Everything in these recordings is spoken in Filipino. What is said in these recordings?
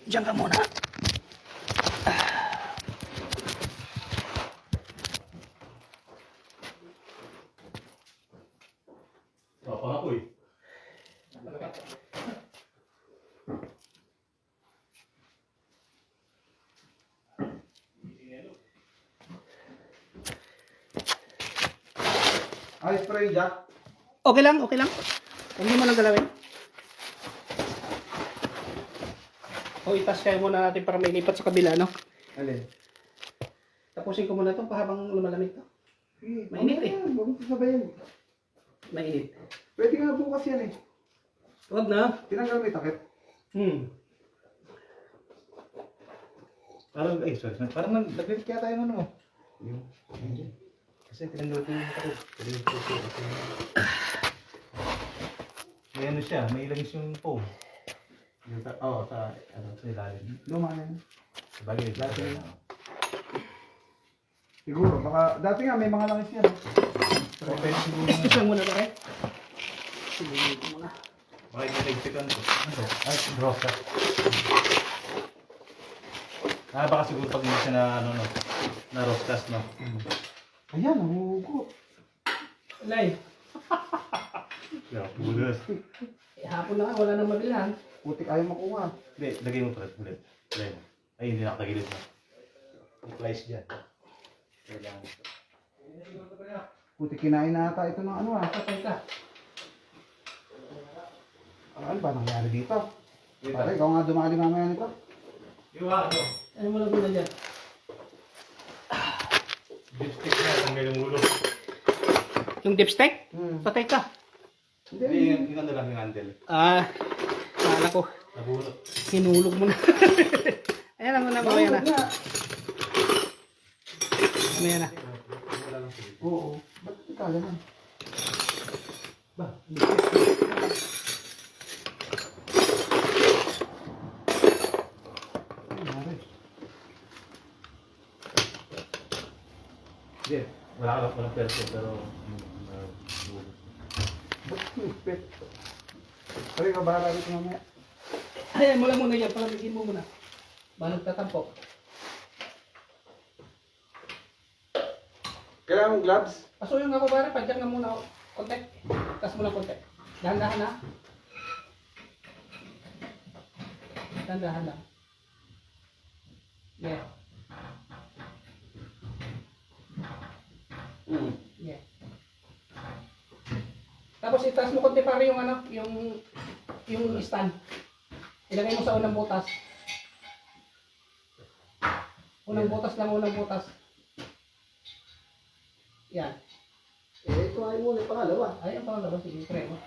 Diyan ka muna. Papa ako eh. Ay, spray jack. Okay lang, okay lang. Hindi mo lang galawin. O, itas kaya muna natin para may lipat sa kabila, no? Alin? Tapusin ko muna ito habang lumalamig to. Mainit eh. Bakit sabayan? Mainit. Pwede nga bukas yan eh. Huwag na. Tinanggal mo yung takip. Parang, ay sorry, parang nag-click kaya tayo ano mo. Yung, kasi tinanggal ko yung takip. May ano siya, may ilagis yung foam. Oo, sa ilalim. Luma na yun. Sabagay, dati na. Siguro, baka dati nga may mga langis yan. Pero pwede siguro na. Isang muna pare. Sige ko muna. Baka yung nagpikan ko. Ano? Ay, brosa. Baka siguro pag hindi siya na, ano, no, na rostas, no? Ayan, nahuhugo. Lay. Yeah, budas. Hapon na nga, wala nang mabilhan. Putik ayaw makuha. Hindi, lagay mo pa ulit. Lagay mo. Ay, hindi nakatagilid na. I-place dyan. Kailangan. Putik kinain na ata ito ng ano ah. Patay ka. Ano ba nangyari dito? Pare, ikaw nga dumali mamaya nito. Yung ano? Ano mo lang muna dyan? Dipstick na, tanggal yung ulo. Yung dipstick? Patay ka. Hindi, yung ano lang yung handle. Kala ko. Nabulot. Hinulog mo na. Ayan na muna, mamaya na. Mamaya na. Oo. Ba't ikaw ganun? Ba? Nangyari. Hindi, walang perso, pero... Ba't hipit? Pare, ikaw bahala rito mamaya. Ayan mo lang muna dyan, palamigin mo muna. Balag tatampo. Kailangan mong gloves? Pasuyo nga ko pare, padyan nga muna ako. Konti. Tas mo lang konti. Dahan-dahan na. Dahan-dahan lang. Yeah. Yeah. Tapos itaas mo konti pare yung ano, yung stand. Ilagay mo sa unang butas. Unang butas lang, unang butas. Yan. Ito ay muna yung pangalawa. Ay, ang pangalawa, sige, premo.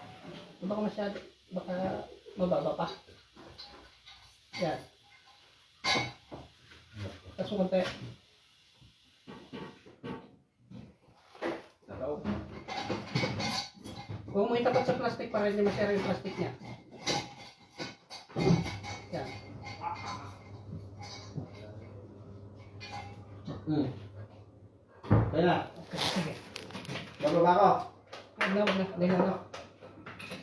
Baka masyado, baka mababa pa. Yan. Tapos mo konti. Huwag mo itapat sa plastic para hindi masyara yung plastic niya. Yan. Kaya na. Okay, sige. Bababa ko. Huwag na, huwag na. Ganyan na.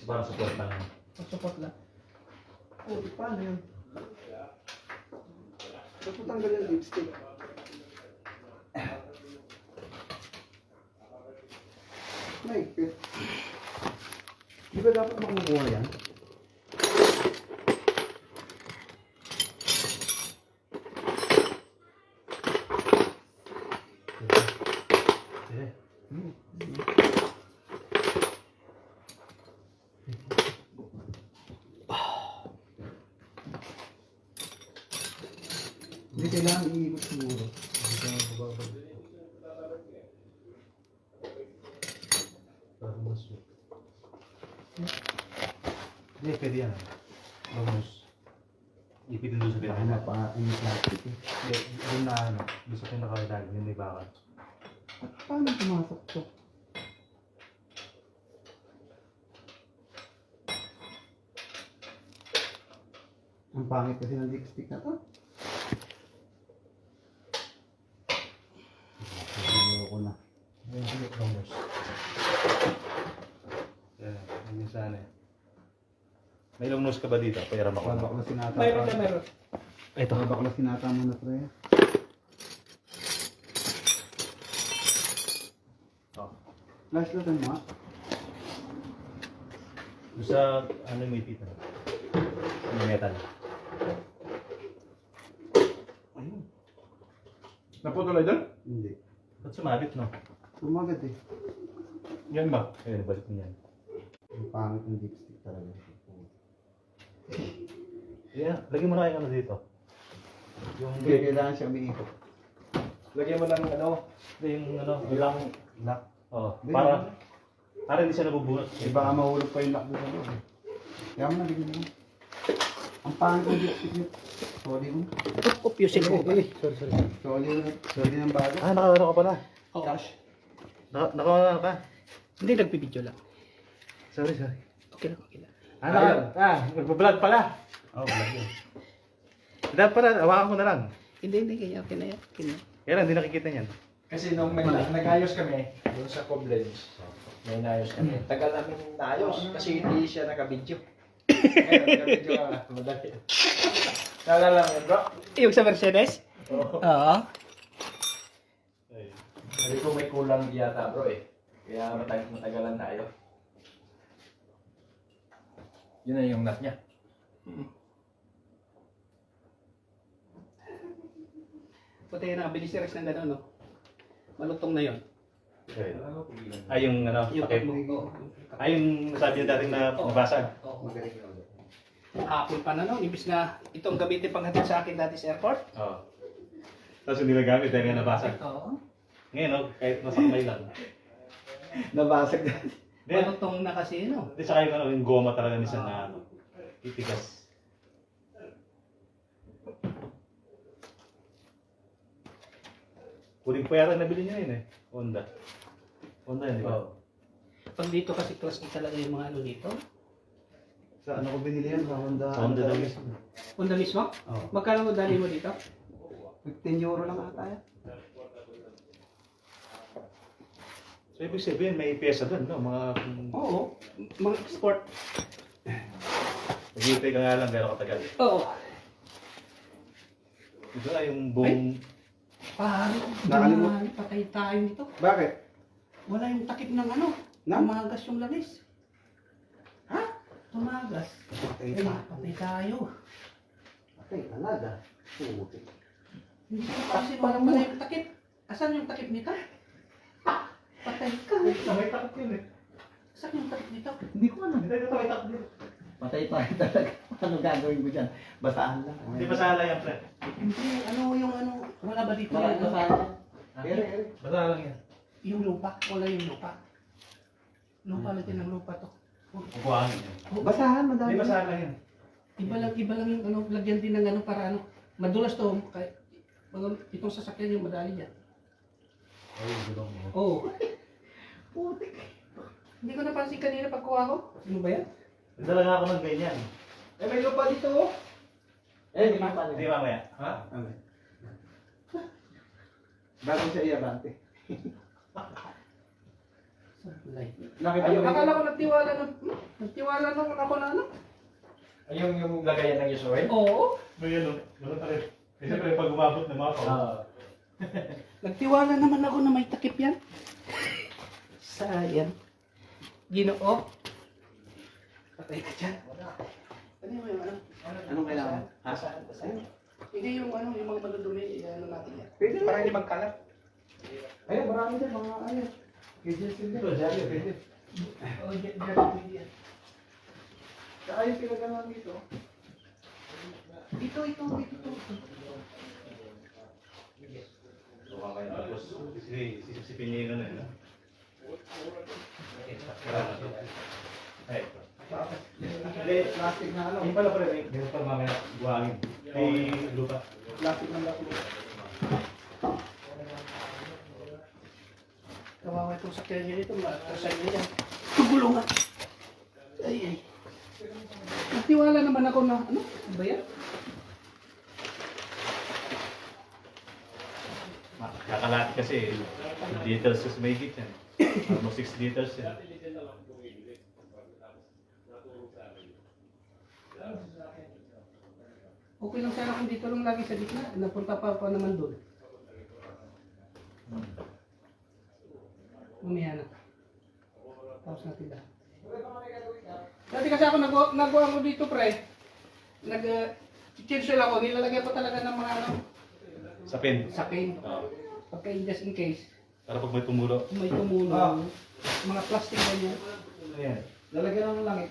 Parang support lang. Pag-support lang. Oh, paano yun? Ba't mo tanggal yung lipstick? Mahigpit. Di ba dapat makukuha yan? Hindi kailangan iikot siguro. Hindi, pwede yan. Lumos. Ipitin doon sa Baka pinaka. mapa yung plastic eh. Hindi, doon na ano. Doon sa pinaka-ilag, yung may bakal. At paano pumasok to? Ang pangit kasi ng lipstick na to. Ayoko na. Ayun, sige, lumos. Yan, yun sana eh. May long nose ka ba dito? Pairam ako. Baka ko na sinata. Mayroon ka, mayroon. Ito. Baklas sinata mo na pre. Oh. Flashlightan mo ha. Doon sa ano may tita. May metal. Ayun. Naputol doon? Hindi. Ba't sumabit, no? Sumagat eh. Yan ba? Ayun, balik mo yan. Ang pangit ng dipstick talaga. Yeah, lagyan mo na yung ano dito. Yung Hindi, kailangan siya umiikot. Lagyan mo ng ano, yung ano, ilang Lock. oh, Hindi, para hindi siya nabubunot. Eh baka mahulog pa yung lock doon sa loob eh. Kaya mo na, bigyan mo. Ang pangit ng dipstick nito. Sorry mo. Pupusin ko ba? Sorry mo. Sorry ng bago. Ah, naka-ano ka pala. Oo. Naka-ano ka? Hindi nagpipidyo lang. Sorry. Okay lang, okay lang. Nagpa-vlog pala. Oh, vlog yun. Dapat pala, hawakan ko na lang. Hindi, kaya okay na yan. Okay na. Kaya lang, hindi nakikita niyan. Kasi nung nag-ayos kami, doon sa Koblenz, may naayos kami. Tagal namin naayos kasi hindi siya nakabidyo. Ngayon, nakabidyo ka. Madali. Naalala mo yun, bro? Yung sa Mercedes? Oo. Sabi ko may kulang yata, bro eh. Kaya matagalan tayo. Yun na yung nut niya. Puti na, bilis si Rex ng gano'n, no? Malutong na yun. Ay, yung ano, Yung takip. Oo. Ay, yung nasabi niya dating na nabasag. Oo. Magaling yun. Hapon pa na, no? Ibis na itong gamitin panghatid sa akin dati sa airport. Oo. Tapos hindi na gamit dahil nga nabasag. Oo. Ngayon, no, kahit masakmay lang. Nabasag na. Hindi, Malutong na kasi, no? hindi saka yung, ano, yung goma talaga minsan na ano, titigas. Kuling po yata nabili niya yun eh. Honda. Honda yun, di ba? Pag dito kasi class A talaga yung mga ano dito. Sa ano ko binili yan? Sa Honda. Sa Honda daw mismo. Honda mismo? Oo. Magkano mo dali mo dito? 15 euro lang ata yan. So, ibig sabihin, may pyesa doon, no? Mga... Oo. Mga export. Nag-iipay ka nga lang, pero katagal. Oo. Ito na yung buong... Pare, Nakalimut. patay tayo nito. Bakit? Wala yung takip ng ano. Na? Tumagas yung langis. Ha? Tumagas. Patay Ay, pa. patay tayo. Patay talaga. Puti. Hindi ko kasi walang pala yung takip. Asan yung takip nito? Patay ka. May takot yun eh. Asan yung takip nito? Hindi ko alam. Hindi tayo may takot din. Patay tayo talaga. Ano gagawin ko dyan? Basaan lang. Hindi pa sala yan, pre. Hindi, ano yung ano. Wala ba dito Basaan yung, lang. Ere. Basta lang yan. yung lupa? Wala yung lupa. Lupa natin ng lupa to. Kukuhanin yan. Basahan, madami. Hindi pa sala yan. Iba lang yung ano, lagyan din ng ano para ano. Madulas to. Kaya, itong sasakyan yung madali niya. Ay, gulong mo. Oo. Putik. Hindi ko napansin kanina pagkuha ko. Ano ba yan? Nagdala nga ako ng ganyan. Eh, may lupa dito oh. Eh, hindi pa Hindi mamaya. Ha? Okay. Bago siya iabante. Sablay. Nakita Ayun, mo Akala ko nagtiwala nung ako na ano. Ayun yung lagayan ng Yusue. Oo. May ano, ganun pa rin. Eh, siyempre, pag umabot na mga Nagtiwala naman ako na may takip yan. Sayang. Ginoo. Patay ka dyan. Ano yung ano? Anong kailangan? Ayun. Hindi yung ano, yung mga madudumi, ano natin yan. Pwede Para hindi magkalat. Ayun, marami dyan mga ano. Gadgets din dyan. pwede. Oo, dyan yan. Saka yung pinagawa dito. Ito. So, mamaya tapos, sisipin niya yung ano yun. Ay, Hindi, plastic na ano. yung pala pala, meron pa mamaya buhangin. May lupa. Plastic ng laki. Kawawa itong sakyan niya dito, matasay niya yan. Pagulungan. Ay. Nagtiwala naman ako na, ano ba yan? Kakalati kasi, liters is may git yan. Almost 6 liters yan. Okay lang sana kung dito lang lagi sa gitna. Napunta pa naman doon. Mamaya na. Tapos natin lahat. Dati kasi ako nagawa mo dito, pre. Chincel ako, nilalagyan ko talaga ng mga ano, Sa pin. sakin. Oo. Okay, just in case. Para pag may tumulo. Kung may tumulong. Mga plastic na yan. Ayan. Lalagyan ng langit.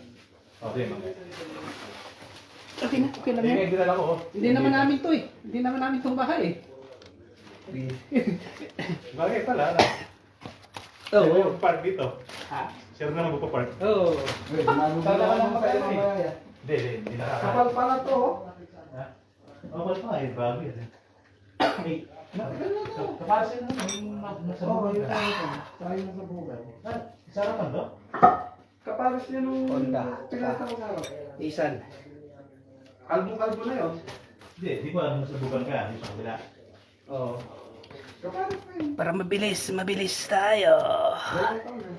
Okay, mamaya. Okay na, okay lang yan. Hindi dinala ko. Hindi naman namin to eh. Hindi naman namin itong bahay eh. Bagay pala. Na. Oo. Sino yung park dito? Ha? Sino na magpapark? Oo. Wait, dinalo mo Kala ka lang lang sa'yo magkano eh. mamaya yan. Hindi nakakaya. Kapal pala to, oh. Ha? Okay pa eh, bago yan. Eh, kapasin na nasa Oo, buhay yun ka. tayo ito. Tayo na sa buhay. Sarapan to? Kapalos niya nung Honda. pinatawag na araw. Isan. Kalbo-kalbo na yun. Hindi, di ko alam sa bukan ka. Yung sa kabila. Oo. Kapalos pa yun. Para mabilis tayo. Dalawang taon na.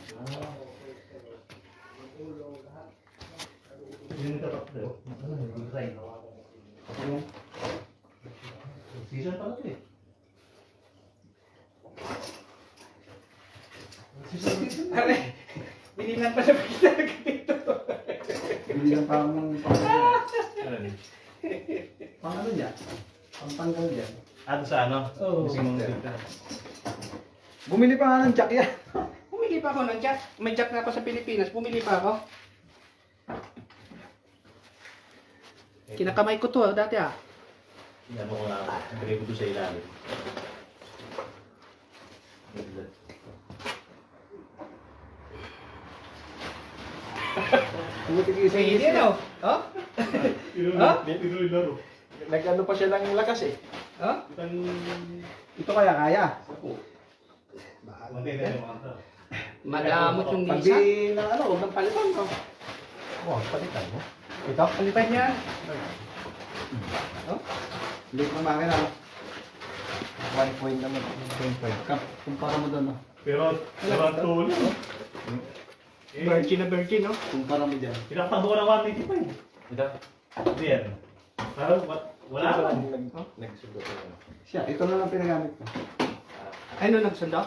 Yung nagtatak daw. Ano, nag-try. Yung Season pala to eh. Pare, binilan pa sa pagkita dito. binigyan pa ako ng Ano din? pang ano niya? Pang tanggal dyan. Ato sa ano? Oo. Kasi mong dito. Bumili pa nga ng jack yan. Pumili pa ako ng jack. May jack na ako sa Pilipinas. Pumili pa ako. Kinakamay ko to dati ah. Ano ko na, nagay ko doon sa ilalim. Tumutigisa yung Hindi ano? Oh? Ha? Tinuloy laro. Nag-ano pa siya ng lakas eh. Oh? Itang... Ito kaya. Hindi na yung mga ito. Madamot yung Pag nisa. di na ano, huwag nang palitan ko. Oh, palitan mo. Ito? Palitan niya. Lit ng makina. 1 point naman. Kumpara mo doon. Pero ang tulo. Virgin na virgin, no? Kumpara mo dyan. Pinaktakbo ko ng 185. Ito. Hindi yan. Parang wala pa. Nagsugot ko. Siya, ito na lang pinagamit ko. Ano nagsundo?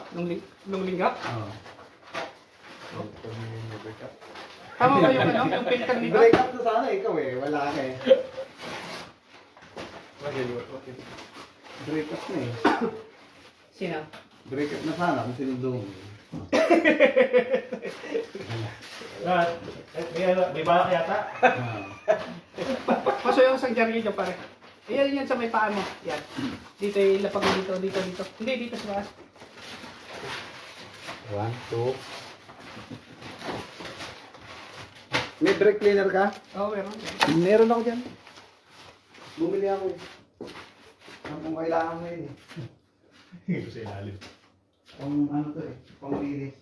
Nung lingga? Oo. Tama ba yung ano? Yung filter nito? Break up na sana ikaw eh. Wala ka eh. Break up na eh. Sino? Break up na sana kung sinundo mo. May balak yata. Paso yung isang jaryo dyan pare. Ayan yan sa may paa mo. Yan. Dito yung lapag mo dito. Hindi, dito sa baas. 1, 2. May brake cleaner ka? Oo, meron. Meron ako dyan. Bumili ako eh. Kung kailangan mo yun eh. Hindi ko sa ilalim. Pang ano to eh. Pang linis.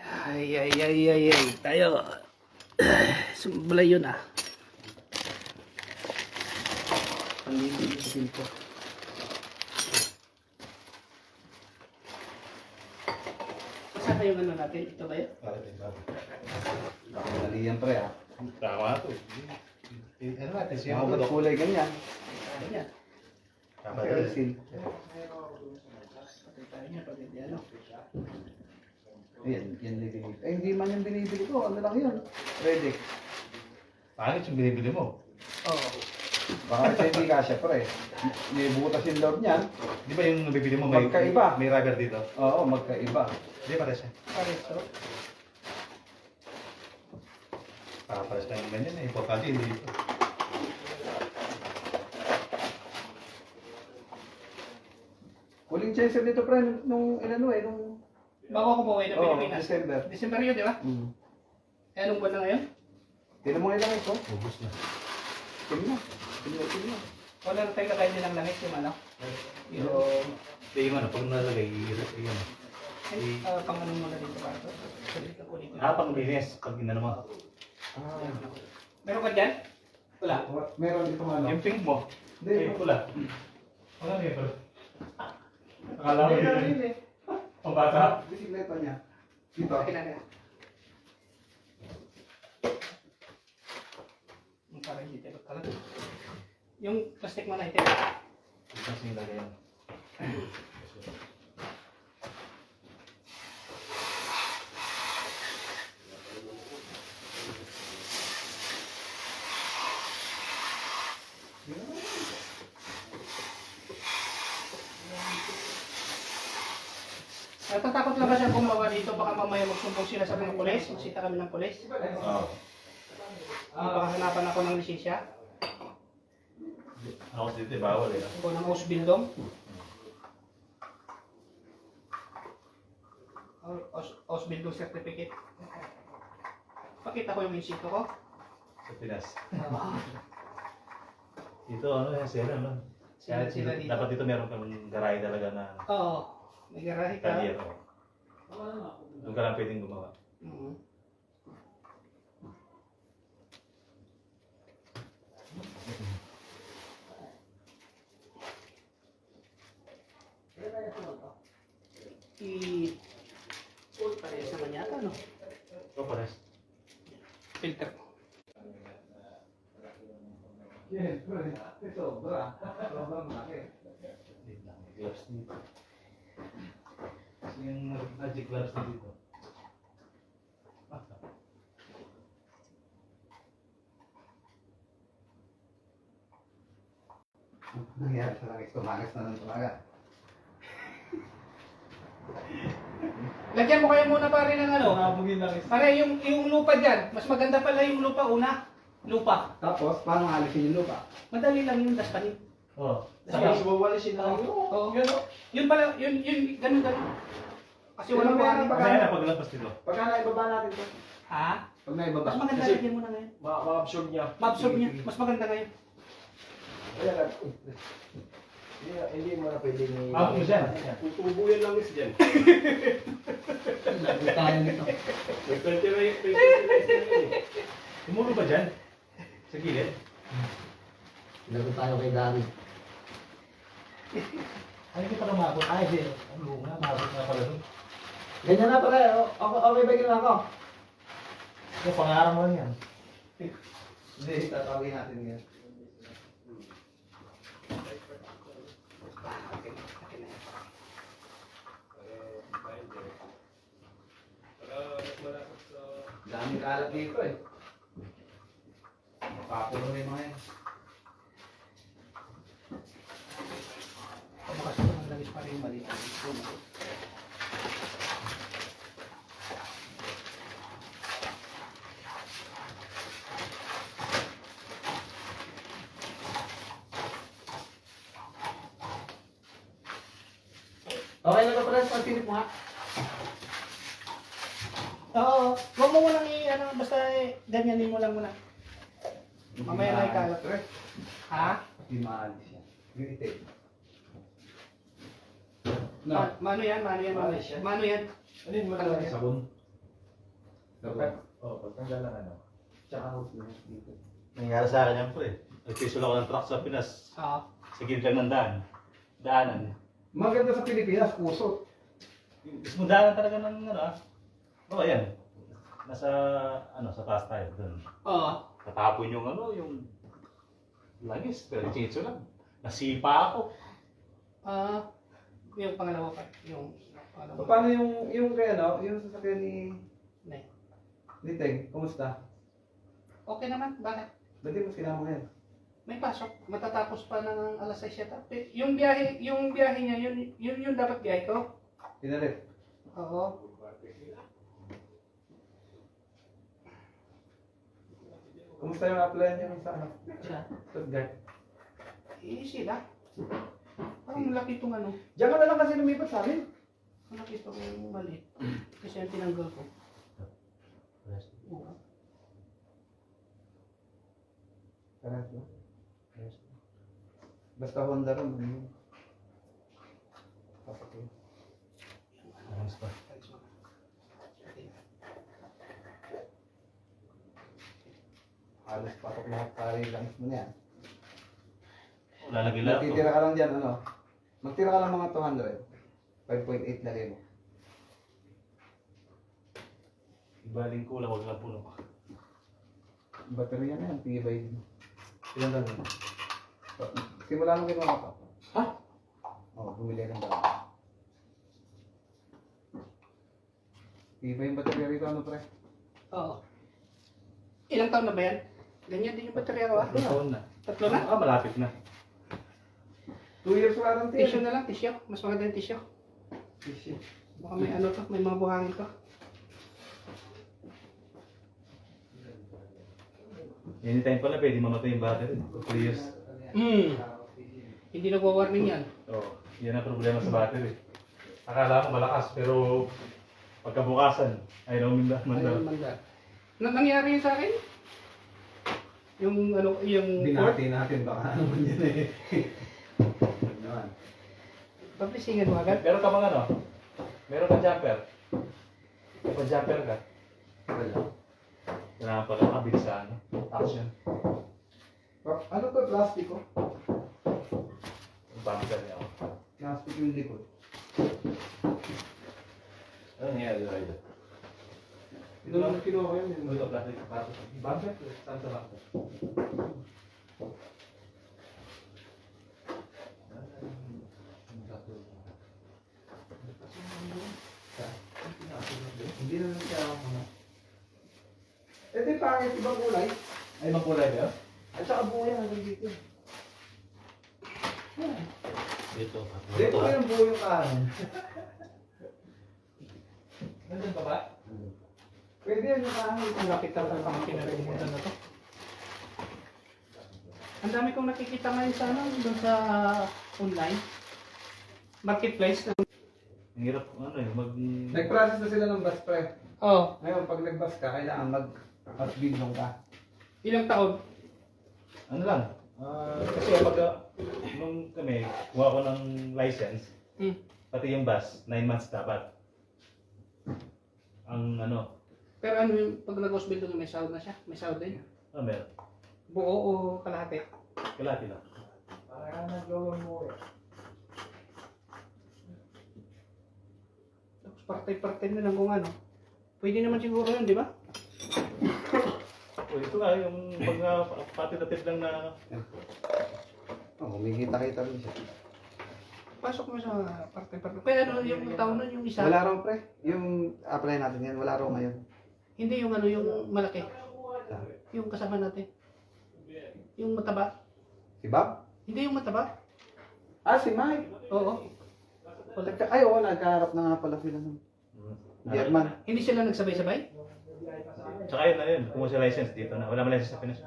Ay. Tayo. Sumulay yun ah. Pang linis sa filter. Saan kayo ano natin? Ito kayo? Dali yan pre ah. Tama ito. Ano natin siya? Mga ba't kulay ganyan? Ayan. Tama Pero ito. seal. Patay tayo niya pag hindi ano. Ayan, yan binibili. Eh hindi man yung binibili ko. Ano lang yun? Ready. Pangit yung binibili mo. Oo. Baka kasi hindi kasya pre. May butas yung loob niyan. Di ba yung nabibili mo may Magkaiba. may rubber dito? Oo, magkaiba. Di ba siya? Pareso. Pares na yung ganyan eh. Importante hindi dito. Huling chaser dito pre, nung inano eh, nung... Bago ako umuwi ng Oo, Pilipinas. December. December yun, di ba? Eh, anong buwan na ngayon? Tinan mo ilang ito. Ubus na. Tingnan. Wala na tayo kakain nilang langit yung ano? Yung... Yung ano, pag nalagay, yun. pang ano muna dito ba ito? Dito ko dito. Pang linis. Pag inano mo. Meron ka dyan? Wala. Meron dito ano. Yung pink mo. Hindi, Ay, pula. Wala niya pala. Akala ko yun. Ang bata. bisikleta niya. Dito. Okay na. para hindi tayo talaga. Yung plastic mo na ito. Kasi nilagay yan. Natatakot lang ba siyang gumawa dito? Baka mamaya magsumbong sila sa mga pulis. Masita kami ng pulis. Oo. Baka hanapan ako ng lisensya. Ako dito, bawal eh. O ng Ausbildung. Ausbildung certificate. Pakita ko yung insito ko. Sa Pinas. Dito, ano yan, sila, no? Sila dito. Dapat dito meron kang garahe talaga na Oo. May garahe ka. kalier. Doon ka lang pwedeng gumawa. Mhm. Uy, parehas naman yata, no? O, pares. Filter. Yes, bro. Ito, bro. Sobrang malaki. Gloves dito. Kasi yung magic gloves na dito. Nangyari sa langis, tumagas na ng tumagas. Lagyan mo kaya muna pare ng ano? Nabugin lang is. Pare, yung lupa dyan. Mas maganda pala yung lupa una. Lupa. Tapos, paano alisin yung lupa? Madali lang yung daspanin. Oo. Tapos wawalisin lang yun. Oo. Gano? Yun pala, yun, ganun. Kasi walang Mamaya kuhanin. na Mamaya na paglapas dito. Pagka naibaba natin to, Ha? Pag naibaba. Mas maganda Kasi- lagyan mo na ngayon. ma-absorb niya. Ma-absorb niya. Mas maganda ngayon. Kaya lang. Hindi mo na pwedeng Ako mo dyan. Tutubo yan lang is dyan. Tayo nito. May fertilizer yan eh. Tumulo ba dyan? Sa gilid? Lagot tayo kay Dari. Ay, hindi pa lumabot. Ay, hindi. Ang lunga, mabot na pala doon. Ganyan na pala. Okay ba ginawa ko? Yung pangarang mo yan. Hindi, tatawin natin yan. Daming kalat dito eh. Mapapuno yung mga yan. Pagbukas ko ng langis para yung mali. Okay na ba pala sa pagpinip mo ha? Oo. Huwag mo munang basta ganyanin mo lang muna. Mamaya na ikalat. Ha? Hindi maalis yan. Yung itik. Mano yan. Mano yan. Ano yun mo na lang Sabon. Dapat. Oo, pagtanggal lang ano. Tsaka house mo dito. Nangyari sa akin yan po eh. Nagpisul ako ng truck sa Pinas. Oo. Sa gilid lang ng daan. Daanan. Maganda sa Pilipinas, puso. Mismo daanan talaga ng ano ah. Oo, ayan. Nasa, sa taas tayo. Doon. Oo. Tatapon yung langis. Pero chitso lang. Nasipa ako. Yung pangalawa pa. Yung pangalawa. Paano yung kaya no? Yung sasakyan ni Ne. Teng, kumusta? Okay naman. Bakit? Ba't di mo sinama ngayon? May pasok. Matatapos pa ng alas 6 yata. Yung biyahe niya, yun dapat biyahe ko. Pinalit. Oo. Kumusta yung apply niya sa ano? Siya. Stuttgart. Easy lang. Parang laki itong ano. Diyan ka na lang kasi lumipat sa amin. Malaki itong maliit. Kasi yung tinanggal ko. Oo. Parang ba? Basta Honda rin. Ano? Papatay. Ayos pa. Halos patok lahat pare lang mo niyan. Lalagay lang ito. Magtitira ka lang dyan, ano? Magtira ka lang mga 200. 5.8 lagay mo. Ibaling ko lang, wag lang puno. Baterya na yan, tibay din. Ilan taon? Simula nung ginawa ko. Ha? Oo, bumili ng dami. Iba yung baterya rito, ano pre? Oo. Ilang taon na ba yan? Ganyan din yung baterya ko, ah. 3 taon na. 3 na? Malapit na. 2 years warranty. Tissue na lang, tissue. Mas maganda yung tissue. Tissue. Baka may ano to, may mga buhangin to. Anytime pala, pwede mamatay yung battery. 3 years. Hindi nagwa-warning yan. Oo. Yan ang problema sa battery. Akala mo malakas, pero pagkabukasan, ayaw Ayun mandar. mandar. Nangyari yun sa akin? Yung ano, yung Binati natin, baka naman yan eh. Naman. pablisingan mo agad. Meron ka bang ano? Meron ka jumper? May jumper ka? Wala. Kailangan pala makabili sa ano? Action. Ano to, plastiko? Yung bumper niya ako. Plastic yung likod. Ano nangyari dito? Ito lang kinuha ko yun. Ito, plastic. Bumper? Saan sa bumper? Hindi naman siya ako. Ito yung pangit, ibang kulay. Ay, makulay ba? At saka buo yan hanggang dito. Dito. Dito ko yung buo yung kanan. Nandun pa ba? Pwede yan yung kanan. Ang lapit na pang kinarimutan na to. Ang dami kong nakikita ngayon sa ano, doon sa online. Marketplace na. Ang hirap, ano eh, Nag-process na sila ng bus pre. Oh, Ngayon, pag nag-bus ka, kailangan mag-bilong ka. ilang taon? Ano lang, kasi pag nung kami, kuha ko ng license, pati yung bus, 9 months dapat. Ang ano, Pero ano yung pag nag-hospital may sahod na siya? May sahod din? meron, Buo o kalahati? kalati lang. Parang nag-loan mo eh. Tapos part-time na lang kung ano. Pwede naman siguro yun, di ba? O ito nga, yung pag patitative lang na, Oo, kumikita-kita rin siya. Pasok mo sa part-time. Kaya ano yung taon nun, yung isa? Wala raw pre. Yung apply natin yan, wala raw ngayon. Hindi yung ano, yung malaki. Yung kasama natin. Yung mataba. Si Bob? Hindi yung mataba. Ah, si Mike. Oo. Ay, oo, nagkaharap na nga pala sila ng German. Hindi sila nagsabay-sabay? tsaka yun na yun, kumuha sa license dito na, wala man license sa Pinas.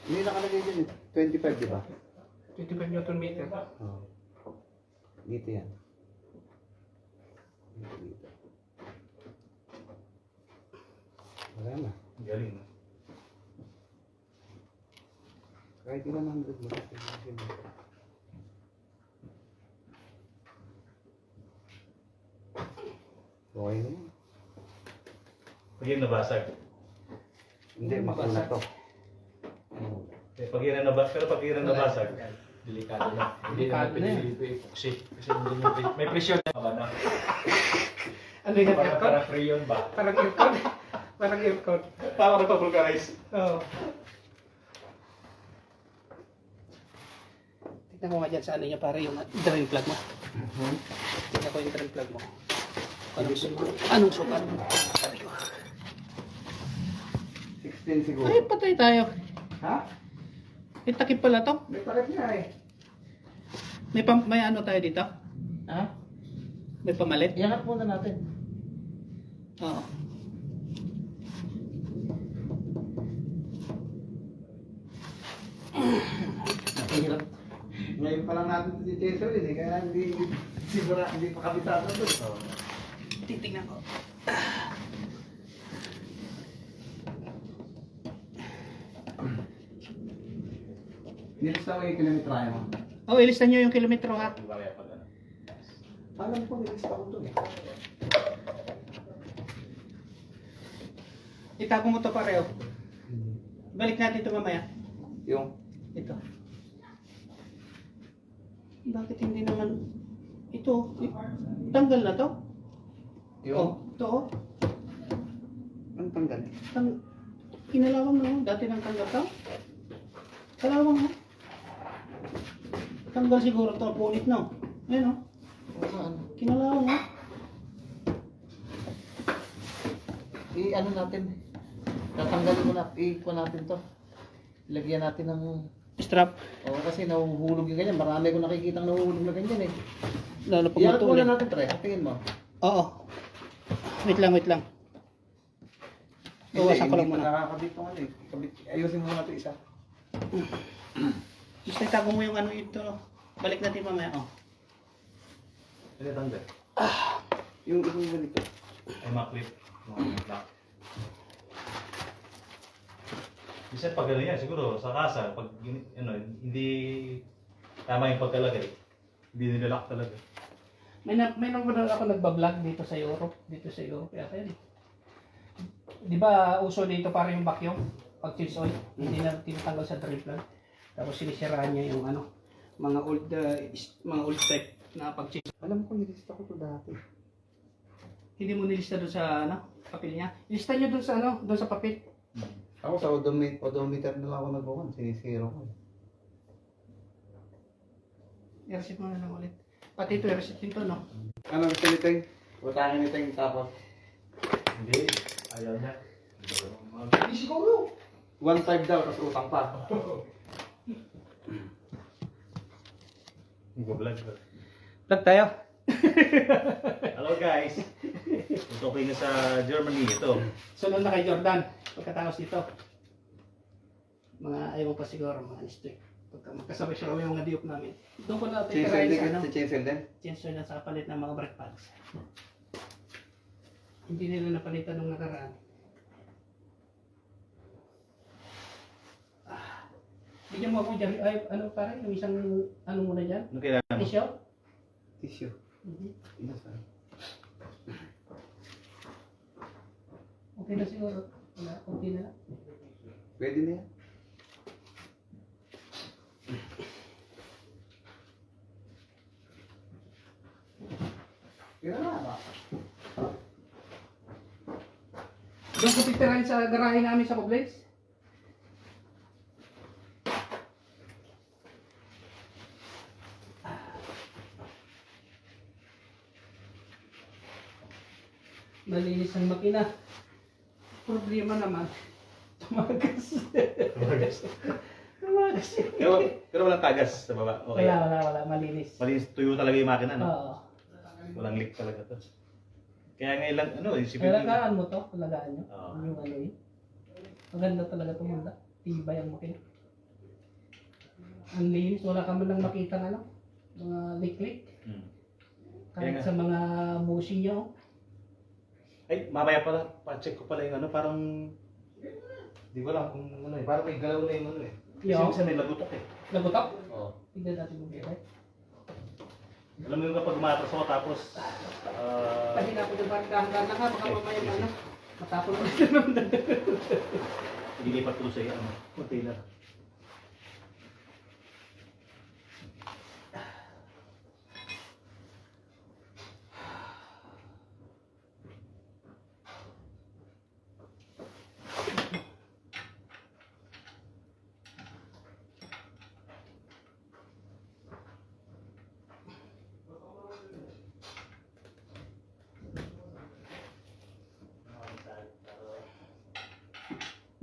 Hindi nakalagay dyan eh. 25, di ba? 25 Newton meter. Oo. Dito yan. Dito. Wala na. Galing. No? Kahit ilan ang mo. Okay na yan. Pag yun nabasag. Hindi, makuna to. Eh, pag yun na nabasag, pero pag yun na nabasag, Delikado na. Hindi Delikado naman na yan. pwede dito epoxy. Kasi hindi may presyon na. Ano? Ano yung Parang aircon? freon ba? Parang aircon. Parang aircon. tama na pa-vulcanize. Oo. Tignan ko nga dyan sa ano niya para yung drain plug mo. Tignan ko yung drain plug mo. Anong sukat? 16 siguro. Ay, patay tayo. Ha? May takip pala to. May palit nga eh. May ano tayo dito? Ha? May pamalit? Iangat muna natin. Oo. Hirap. Ngayon pa lang natin si Cheso eh. Kaya hindi siguro hindi pa kabisado doon. Titignan ko. Nilista ko yung kilometrahe mo. Oh, ilista nyo yung kilometro ha. Alam ko, nilista ko doon eh. Itago mo to pareho. Balik natin ito mamaya. Yung? Ito. Bakit hindi naman ito? Tanggal na to? Yung? Oh, ito oh. Ang tanggal. Kinalawang na, dati ng tanggal ka. Kalawang ha. Tanggal siguro to, punit na. Ayan o. Kinalawang ha. Ano natin? Tatanggalin mo na, i-kuha natin to. Lagyan natin ng... Strap. Oo, kasi nahuhulog yung ganyan. Marami akong nakikitang nahuhulog na ganyan eh. Lalo pag Iangat muna matulog. natin, pre. Tingin mo. Oo. Wait lang, wait lang. Bawasan ko lang muna. Nakakabit tong ano eh. Ayusin mo muna ito isa. Gusto itago mo yung ano ito. Balik natin mamaya. Oh. Ano tanggal? Yung ganito. Ay, maklip. Lock. Minsan pag gano'n yan, siguro sa kasa, pag ano, hindi tama yung pagkalagay, hindi nilalak talaga. May nanonood ako nagbablog dito sa Europe. Dito sa Europe. Kaya yun. Di ba uso dito para yung vacuum? Pag cheese oil. Hindi na tinatanggal sa drain plug. Tapos sinisiraan niya yung ano, mga old type na pag cheese. Alam ko, nilista ko to dati. Hindi mo nilista doon sa ano, papel niya. Ilista niyo doon sa ano, doon sa papel. Ako sa odometer na lang ako nagbukan. Sinisiro ko. I-reset mo na lang ulit. Pati ito, i-reset dito, no? Ano gusto niteng? Utangin niteng tapos. Hindi, ayaw niya. Hindi siguro. 1.5 daw, tapos utang pa. Nag-vlog. Vlog tayo. Hello guys! Ito okay na sa Germany ito. Sunod na kay Jordan. Pagkatapos dito. Mga ayaw pa siguro, mga stick. Pagka magkasabay siya yung mga diop namin. Doon ko na titirahin sa ano. Chancel din? Chancellor na sa kapalit ng mga brake pads. Hindi nila napalitan nung nakaraan. Bigyan mo ako dyan. Ay, ano parang yung isang ano muna dyan? Ano kailangan mo? Tissue? Tissue. Ina saan? Okay na siguro. Wala, okay na lang. Pwede na yan. Kaya na ba? Doon ko titirahin sa garahe namin sa Poblates. Malinis ang makina. Problema naman. Tumagas. Tumagas. Pero walang tagas sa baba. Okay. Wala. Malinis. Malinis, tuyo talaga yung makina, no? Oo. Walang leak talaga to. Kaya ngayon lang, ano, isipin mo. Alagaan mo to. Alagaan nyo. Oo. Yung ano yun. Maganda talaga tumunda. Tibay ang makina. Ang linis. Wala ka man lang makita ng ano. Mga leak-leak. Hmm. Kahit Kaya nga. sa mga busi nyo. Ay, mamaya pala, pa-check ko pala yung ano, parang... Hindi ko alam kung ano eh, parang may galaw na yung ano eh. Kasi Yo. minsan may lagutok eh. Nagutok? Oo. Tignan natin mo bigay. Alam mo yung kapag umatras ako tapos... Pwede na ako yung dahan-dahan na ka. Baka mamaya ano. Matapon mo ito naman. Ililipat ko sa iyo, ano, container.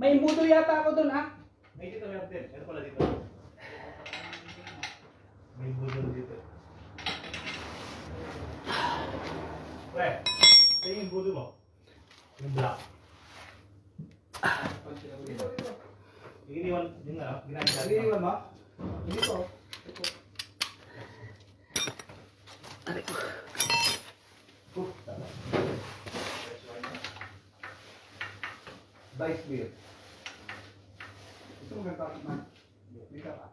May imbuto yata ako doon ha. May dito meron din. Meron pala dito. May budol dito. Pre, ito yung budol mo. Yung black. Iniwan din na. Iniwan mo? Hindi ko. Vice beer. Ito mo gagawin man. Dito ka.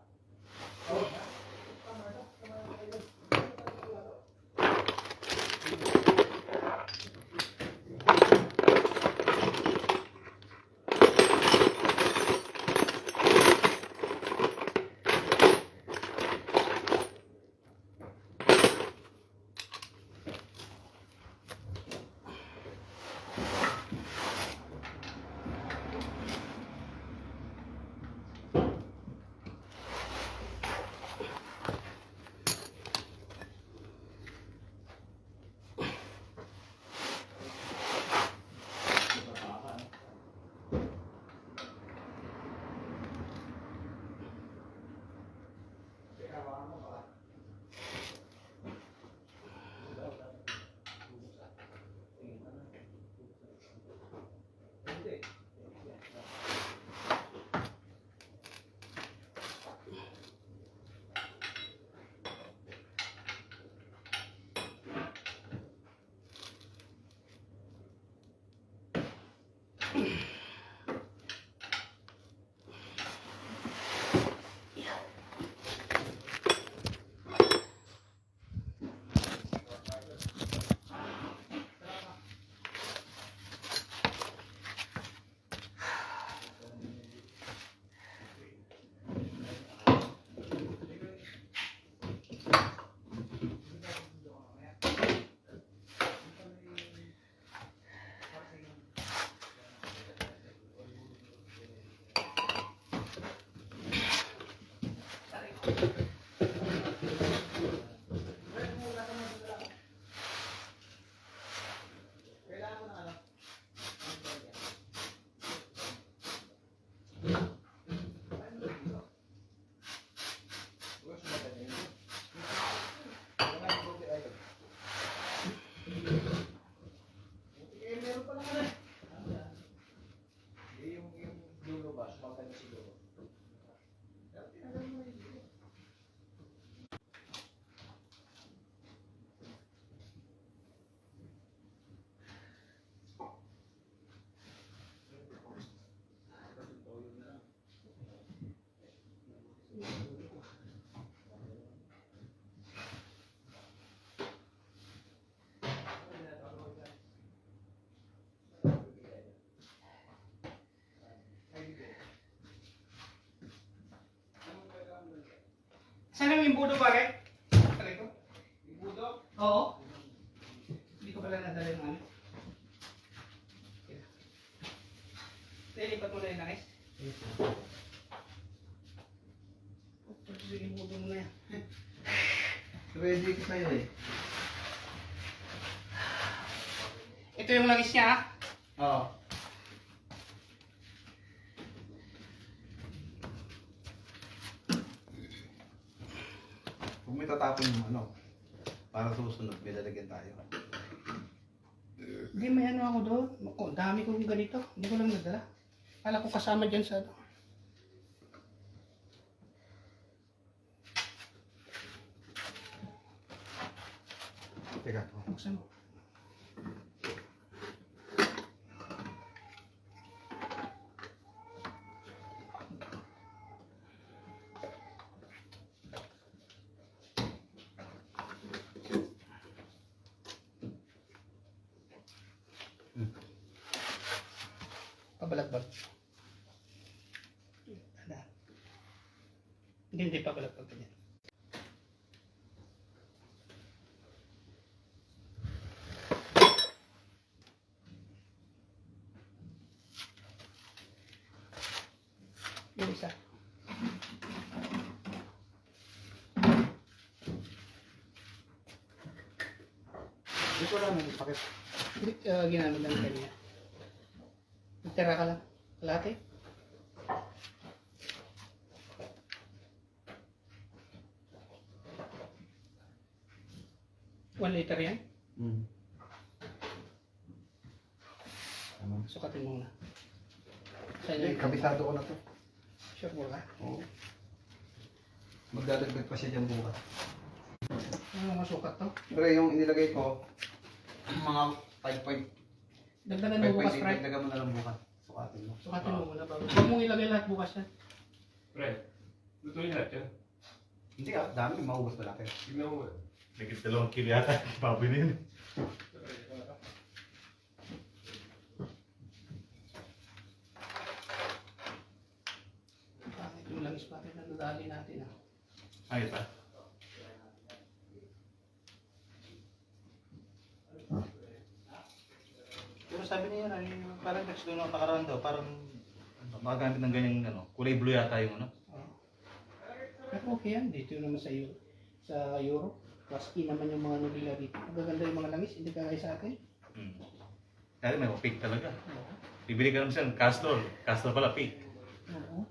Yung dulo ba, sumaktan siguro. Saan yung imbudo pare? Pare ko? Ibudo? Oo. Hindi ko pala nadala yung ano. Lipat mo na yung langis. Sige, imbudo mo na yan. Ready ka sa'yo eh. Ito yung langis niya ah. Oo. Kung may tatapon yung ano, para susunod, may lalagyan tayo. Hindi, may ano ako doon. Dami kong ganito. Hindi ko lang nadala. Kala ko kasama dyan sa ano. Teka, Buksan mo. Pabalagbag. Ada. Hindi pabalagbag ganyan. Yung isa. dito lang yung pakit. Ginamit lang kanina. Tira ka lang. Kalate. One liter yan. Ano? Sukatin mo muna. Sa'yo Hindi, na. kabisado ko na to. Sure mo ka? Oo. Magdadagdag pa siya dyan bukas. Ano masukat to? Pero yung inilagay ko, mga 5 point. Dagdagan mo bukas, Fred. Dagdagan mo na lang bukas. Sukatin mo. Sukatin mo muna bago. Huwag mong ilagay lahat bukas yan. Pre, lutuin lahat yan. Hindi ah, dami. Maubos na natin. Tignan mo. Nagit 2 kilo yata. Baboy na yun. Bakit yung langis bakit na nadali natin ah? Ayos ah. Pero sabi niya ay parang next doon ang pakaraan daw. Parang makagamit ng ganyang ano, kulay blue yata yung ano. Pero okay yan. Dito naman sa Europe. Paski naman yung mga nobila dito. Magaganda yung mga langis. Hindi kagaya sa atin. Dati may opaque talaga. Bibili ka naman siya ng castor. Castor pala fake. Oo.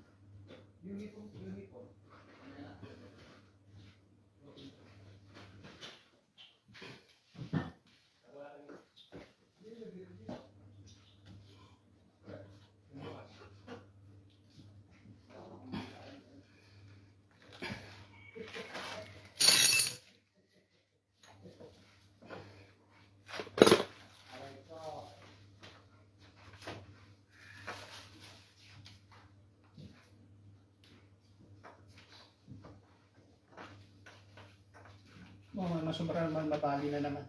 Masubra naman, mabali na naman.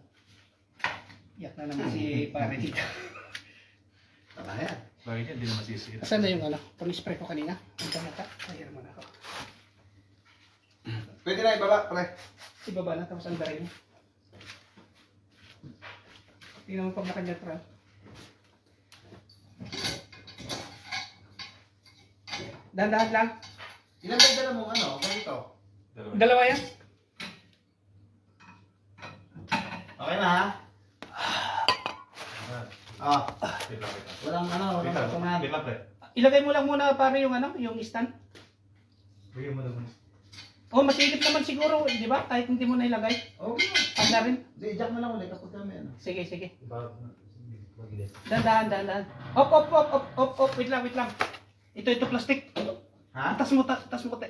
Iyak na naman si pare dito. Tama yan. Bakit yan? Hindi na masisira. Asan na yung ano? Pang-spray ko kanina. Ang tamata. Kaya naman ako. Pwede na ibaba, pre. Ibaba na tapos ang daray mo. Tingnan mo pag nakanyatral. Dahan-dahan lang. Ilan ba dala mo ano? Ganito. Dalawa yan. Okay na ha? Ah, Wait lang, wait lang. walang ano, walang Wait lang, patungan. wait lang, pre. Ilagay mo lang muna pare yung ano, yung stand. Bigyan mo naman. Oh, masigit naman siguro, di ba? Kahit hindi mo na ilagay. Okay. Pagda rin. Hindi, i-jack mo lang ulit kapag kami ano. Sige, sige. Magilid. Dahan. Op. Wait lang. Ito, plastic. Ha? Tas mo, te.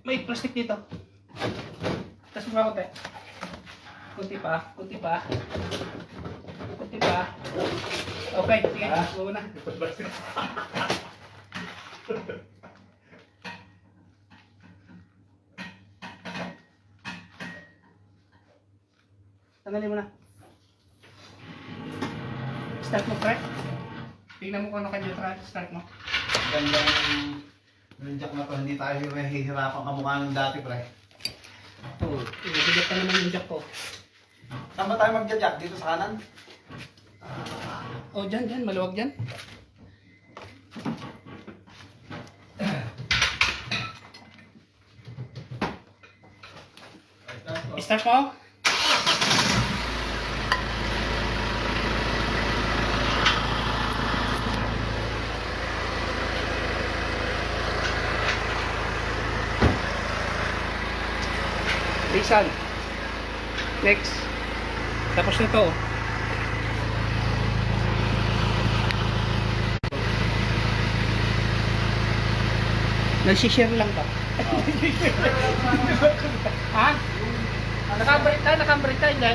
May plastic dito. Tas mo ako, te. Kunti pa. Okay, sige. Buo na. Tanggalin mo na. Start mo, pre. Tingnan mo kung ano kanya start mo. Gandang yung jack na to, hindi tayo hihirapan kamukha ng dati, pre. Oo. Ibigat ka naman yung jack ko. Saan ba tayo magja-jack? Dito sa kanan? Oh, dyan. Maluwag dyan. Start mo. Lisan. Next. Tapos na to. Nagsishare lang ba? Ha? Nakabalik tayo, hindi.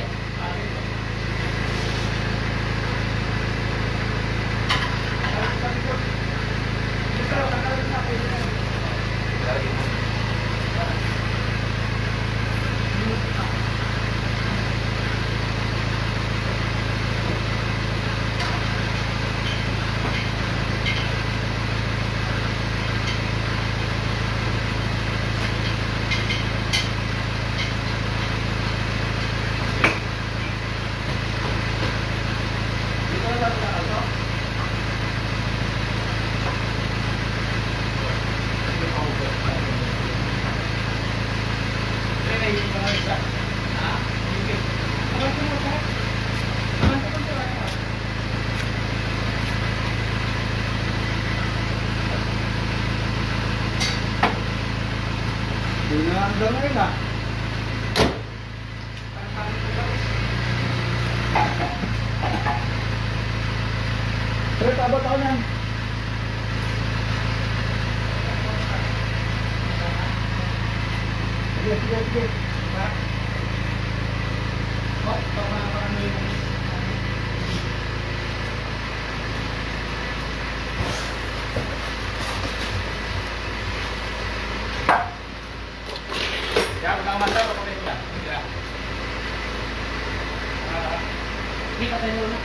Hindi na ang ngayon ah. Pre, paabot ako niyan. Sige. Hindi ka tayo muna.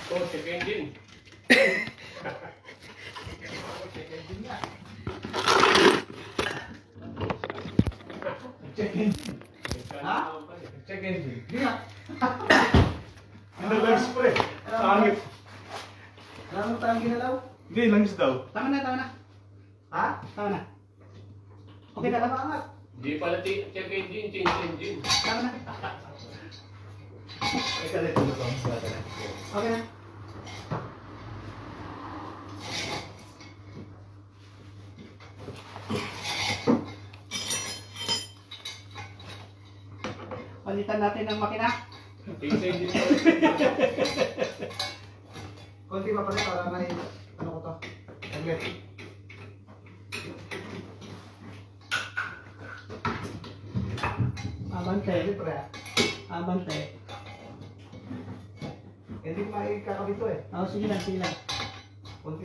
Oh, check engine. Ha? Check engine. Hindi nga. Ano lang spray? Pangit. Wala mo tayong ginalaw? Hindi, langis daw. Tama na. Ha? Tama na. Okay na. Angat. Di pala check engine, change engine. Tama na. Eka, dito mo ito. Okay na. Palitan natin ng makina. Change engine. Konti pa pala para may ano ko to. Saglit. Abante. Saglit, pre. Abante. Hindi may kakabito eh. Oh, sige lang. Konti.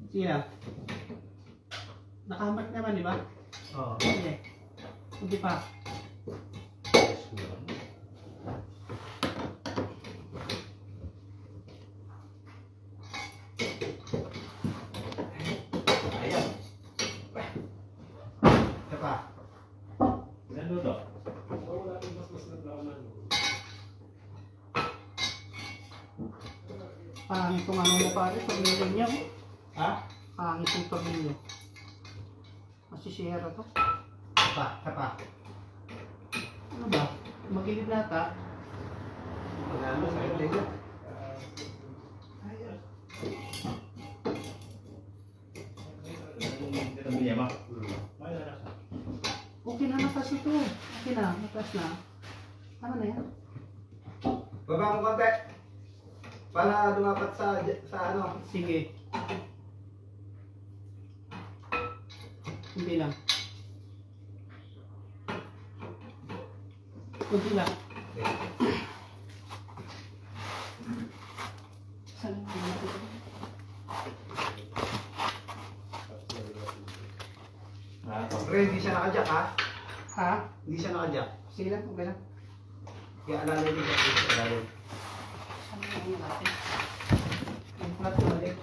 Sige lang. Nakahamat naman, di ba? Oo. Sige. Kunti pa. Ayan. Ito pa. Ano daw? Pangit itong ano mo pare, pamilya niya. Ha? Pangit itong pamilya. Masisira to. Tapa. Ano ba? Magigit nata. Ano, sa ito. Ito mo niya, ma. Okay na, natas ito. Okay na, natas na. Tama na yan. Baba mo konti. Para lumapat sa ano. Sige. Hindi lang. Kunti lang. Saan yung ito? Pre, hindi siya nakajack ha? Ha? Hindi siya nakajack. Sige lang, okay lang. Kaya alalay din siya. Alalay. Saan yung natin? Yung plat ulit.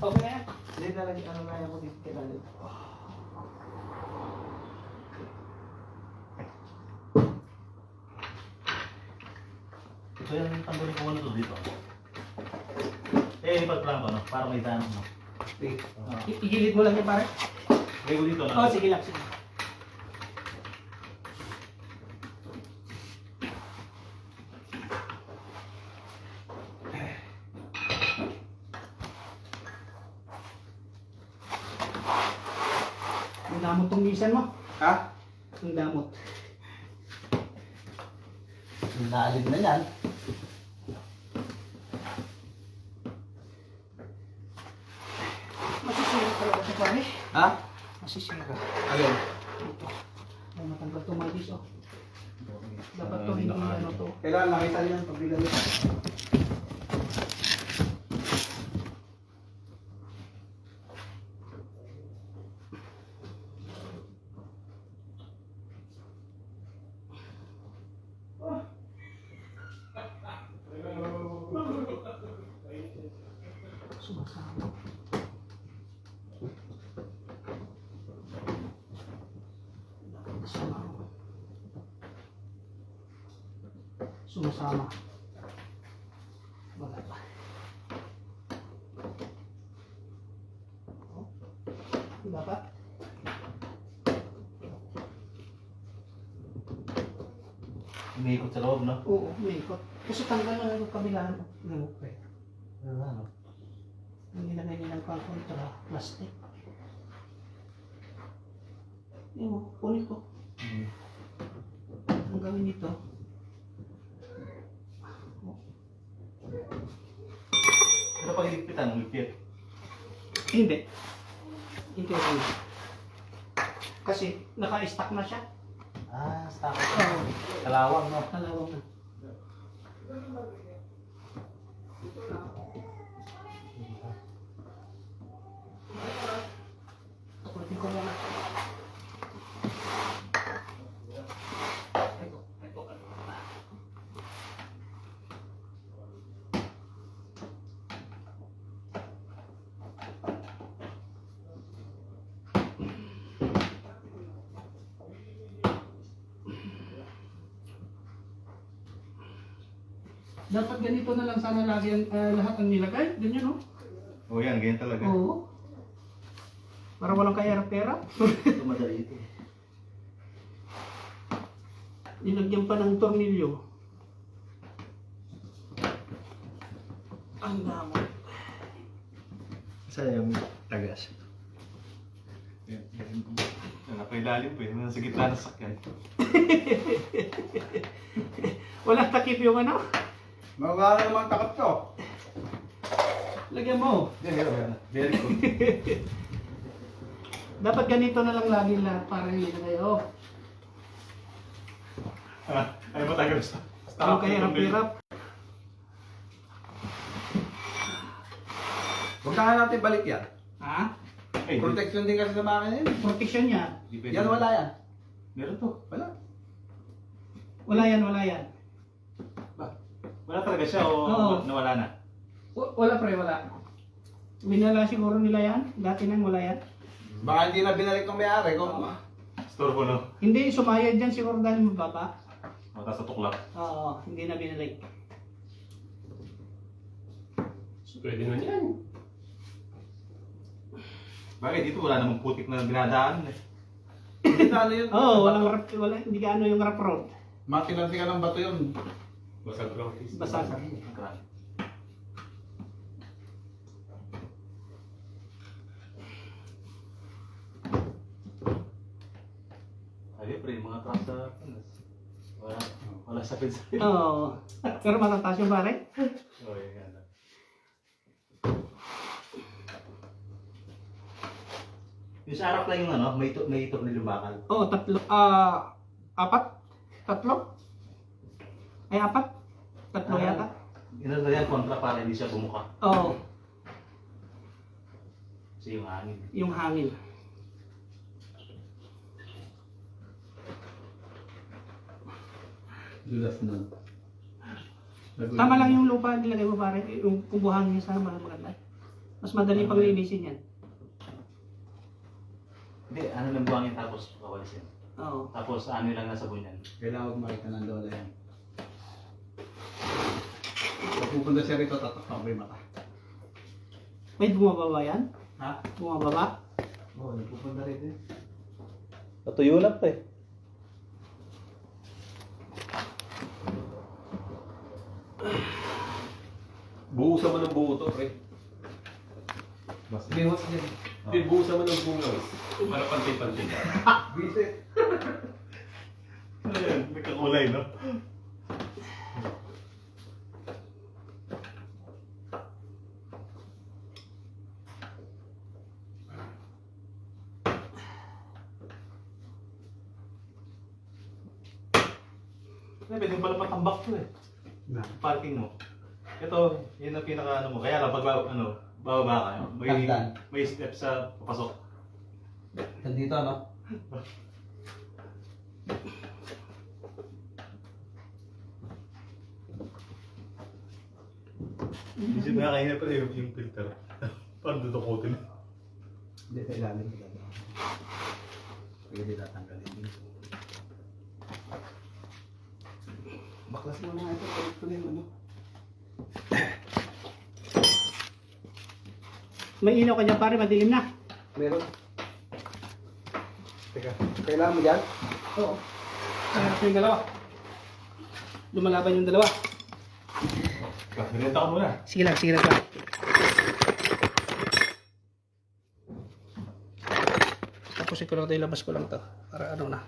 Okay na yan. Hindi talaga ano na ako dito kailangan. Ito yung tanggalin ko muna to dito. Eh, ipag-plan ko, no? Para may tanong, no? Igilid mo lang yan pare. Lagay ko dito, no? Oh, sige lang, sige. Ang damot tong misan mo. Ha? Ang damot. Naalib na yan. Masisira talaga siya pare. Ha? Masisira. Ayun. Ito. Ay, matanggal to magis oh. Dapat to hindi ano to. Kailangan makita niyo yung pagbilang nito. Sumasama. Sumasama. Wala pa. Oh. Dapat? Umiikot sa loob, no? Oo, may ikot. Kasi tanggal na yung kabila. No, okay. Ano? Yung nilagay niya ng pang-kontra, plastic. Yun mo, kunin ko. Ang gawin nito. Pero pag iligpitan, uligpit. Hindi. Hindi ko. Kasi naka-stack na siya. Ah, stop. Oo. Kalawang, no? Kalawang na. Kunin ko muna. Dapat ganito na lang sana lagi lahat ang nilagay. Ganyan, no? O yan, ganyan talaga. Oo. Para walang kahirap-hirap. Ito madali ito. Nilagyan pa ng tornilyo. Ang damo. Saan yung tagas? Napailalim po eh. Nasa gitna ng sakyan. Walang takip yung ano? Magkano naman takot to? Lagyan mo. Very good. Dapat ganito na lang lagi lahat para hindi na kayo. Ay, matagal. Ang kahirap-hirap. Huwag na nga natin balik yan. Ha? Ay, Protection din kasi sa makina yun. Protection yan. Yan wala yan. Meron to. Wala. Wala yan, wala yan. Wala talaga siya o Oo. nawala na? Wala pre, wala. Binala siguro nila yan. Dati nang wala yan. Baka hindi na binalik ng may-ari kung... Store ko, no? Hindi, sumayad dyan siguro dahil mababa. Mata sa tuklap. Oo, hindi na binalik. So, pwede na yan. Bakit dito wala namang putik na binadaan eh. Hindi na ano yun. Oo, wala, hindi ka ano yung rough road. Makinansi ka ng bato yun. Basag practice. Basa sa. Ay, pre, mga truck sa... Wala sakit-sakit. Oo. Pero matataas yung pare. Oh, yan. Yung sa harap lang yung ano, may tornilyo bakal. Oo, tatlo. Apat? Tatlo? Ay, apat? Tatlo yata? Inano yan, kontra para hindi siya bumuka. Oo, Kasi yung hangin. yung hangin. Dulas na. Tama lang yung lupa nilagay mo pare. Yung kubuhangin niya sana maganda. Mas madali pang linisin yan. Hindi, ano lang buhangin tapos kawalisin. Oo. Tapos ano lang nasa bunyan. Kailangan huwag makita ng lola yan. Pag pupunta siya rito, tatakpan ko yung mata. May bumababa yan? Ha? Bumababa? Oo, nagpupunta rito eh. Natuyo na pa eh. Buhusan mo ng buo to, pre. Biwas din. Hindi, buhusan mo ng bunga. Para pantay-pantay. Visit. Ayan, nagkakulay, no? Pwede pala patambak to eh. Na. Parking mo. Ito, yun ang pinaka ano mo. Kaya lang pag bababa ka, Hagdan. may step sa papasok. Nandito, no? Isip nga kanina pala yung filter. Paano dudukutin? Hindi, sa ilalim. Pwede tatanggalin din. Baklas mo na ito. Palit ko na yung ano. May ilaw ka dyan pare, madilim na. Meron. Teka, kailangan mo dyan? Oo. Sarap yung dalawa. Lumalaban yung dalawa. Binenta ko muna. Sige lang pare. Tapos ko lang ito, ilabas ko lang ito. Para ano na.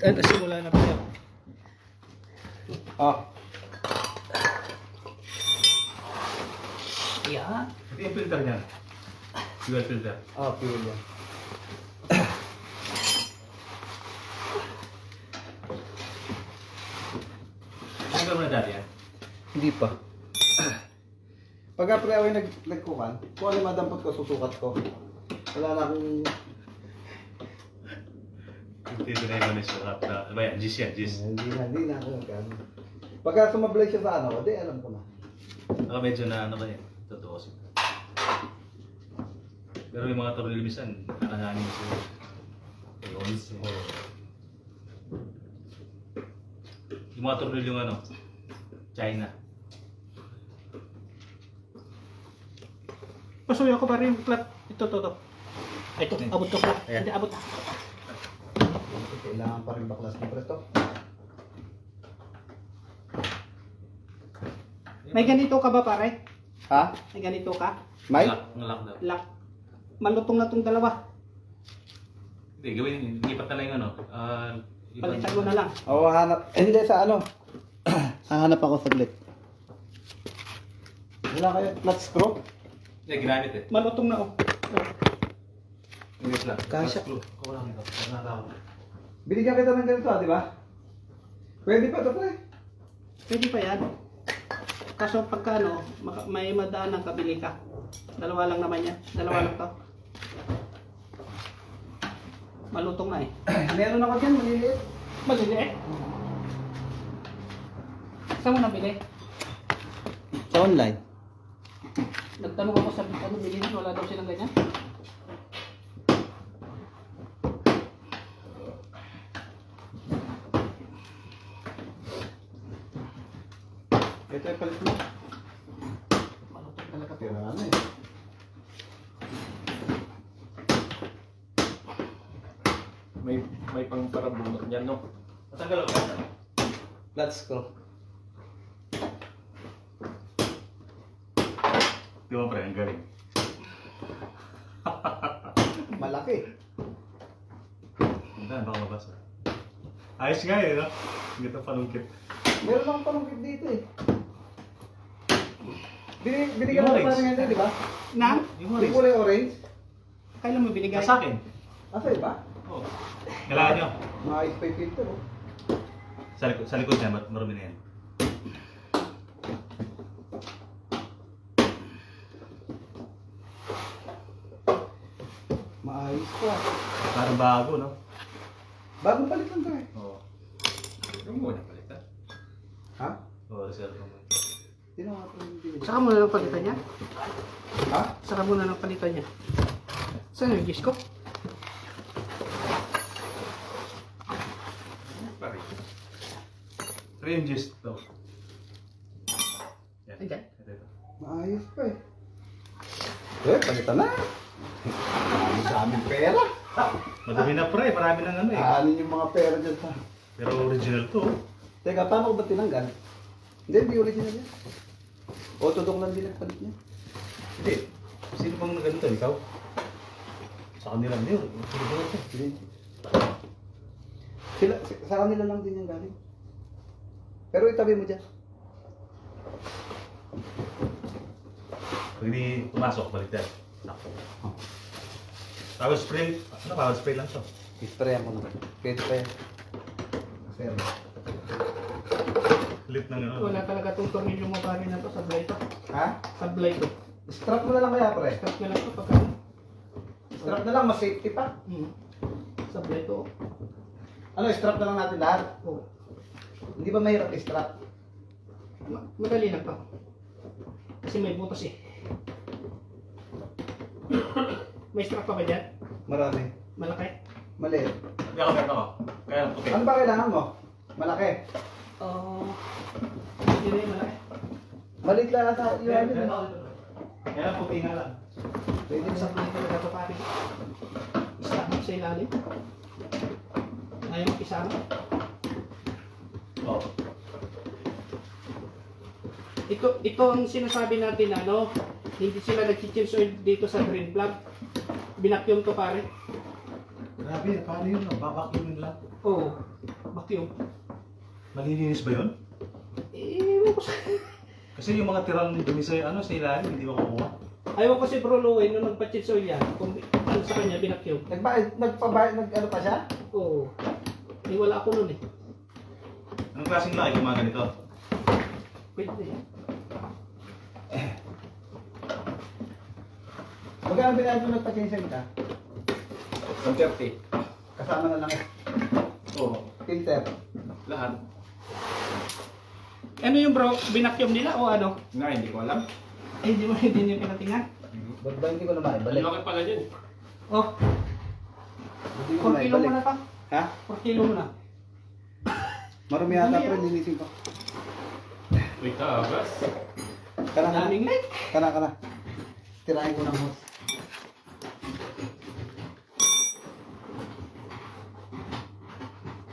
Simula na tayo. Ah. Yan. Ito yung filter niya. Fuel filter. Ah, fuel yan. Ano ka muna dati yan? Hindi pa. Pagka pre ako yung nagkukan, kung ano madampot ko, susukat ko. Wala na akong... Dito na yung manis sa na. Ano ba yan? Gis yan, gis. Hindi na ako nagkano. Pagka sumablay siya sa ano, di alam ko na. Ako medyo na ano ba yan? Totoo siya. Pero yung mga tornilyo minsan, nakananin siya. Ayun. Yung mga tornilyo yung ano, China. Pasuyo ko pa rin yung flat. Ito. Ay, ito, abot ko flat. Ayan. Hindi, abot. Kailangan pa rin baklas ng presto. May ganito ka ba pare? Ha? May ganito ka? May? Ngalak daw. Lock. Malutong na tong dalawa. Hindi, gawin, lipat na lang yung ano. Palitan mo na lang. Oo, hanap. Hindi, sa ano? Hahanap ako saglit. Wala kayo flat screw? Hindi, ginamit eh. Malutong na oh. Ingat lang. Kasya. Wala nito. Wala na ako. Binigyan kita ng ganito, di ba? Pwede pa ito, pre. Pwede pa yan. Kaso pagka ano, may madaan ng kabili ka. Dalawa lang naman yan. Dalawa lang to. Malutong na eh. Meron ako dyan, maliliit. Maliliit. Saan mo nabili? Sa online. Nagtanong ako sa ano, bilhin, wala daw silang ganyan. Ito ay palit mo. Malupit talaga to. Tira na eh. May pang parabunot niyan, no? Matanggal ako. Let's go. Di ba pre, ang galing. Malaki. Hindi, baka mabasa. Ayos nga eh, no? Hindi ito panungkit. Meron akong palungkit dito eh. Binigyan Yung mo orange. pa rin di ba? Na? Yung Yung kulay orange. Kailan mo binigay? Sa akin. Asa iba? Oo. Kailangan nyo. Mga spray filter oh. Sa likod niya, marumi na yan. Maayos pa. Parang bago, no? Bagong palit lang to eh. Oo. Yung muna palitan. Ha? Oo, reserve mo. Sino nga ito yung binigyan? Saka mo na lang palitan niya? Ha? Saka mo na lang palitan niya. Saan yung disco? Pare. 3 inches to. Yan. Ayan. Ito. Maayos pa eh. Eh, palitan na. Marami sa aming pera. Madami na pre, marami nang ano eh. Anin yung mga pera dyan sa... Pero original to. Teka, paano ko ba tinanggal? Hindi original yan. O, tudok lang din ang palit niya. Hindi. Sino bang ganito? Ikaw? Sa kanila niyo. Hindi. Sa kanila lang din yung galing. Pero itabi mo dyan. Pag hindi pumasok, balik yan. Nako. Power spray. Ano, power spray lang to. Isprayan mo na. Pwede pa yan. Sir. Clip ng ano. Wala talaga itong tornilyo mo pare na to. Sablay to. Ha? Sablay to. Strap mo na lang kaya, pre. Start na lang to pagka. Strap na lang, mas safety pa. Sablay to. Ano, strap na lang natin lahat. Oh. Hindi ba mahirap i-strap? Madali lang to. Kasi may butas eh. May strap pa ba dyan? Marami. Malaki? Maliit. Hindi ako meron ako. Kaya puti. Ano ba kailangan mo? Malaki. Oo. Hindi na yung malaki. Maliit lang sa iyo. Kaya puti nga lang. Pwede Ang sa... sablay talaga to pare. Strap mo sa ilalim. Ayaw makisama. Oo. Ito ang sinasabi natin ano, hindi sila nag-change oil dito sa drain plug. Binakyum to pare. Grabe, paano yun? Babacuumin lang. Oo, vacuum. Malilinis ba yun? Ewan ko sa... Kasi yung mga tirang dumi sa ano sa ilalim, hindi makukuha. Ayaw ko si Bro Louie nung nagpa-change oil yan. Kung ano sa kanya, binakyum. Nagpabayad, ano pa siya? Oo. Eh, wala ako nun eh. Anong klaseng laki yung mga ganito? Pwede eh. Magkano binayad mo nagpa-change ka? 130. Kasama na lang eh. Oo. Filter. Lahat. Ano yung bro, binakyum nila o ano? Nga, hindi ko alam. Eh, hindi niyo pinatingnan. Ba hindi ko naman Ang ibalik. laki pala dyan. Oh, Hindi ko 4 na kilo mo ibalik. na pa. Ha? 4 kilo mo na. Marami yata pre, linisin ko. May tagas. Kana ka. Daming like. Kana. Tirahin ko ng hose.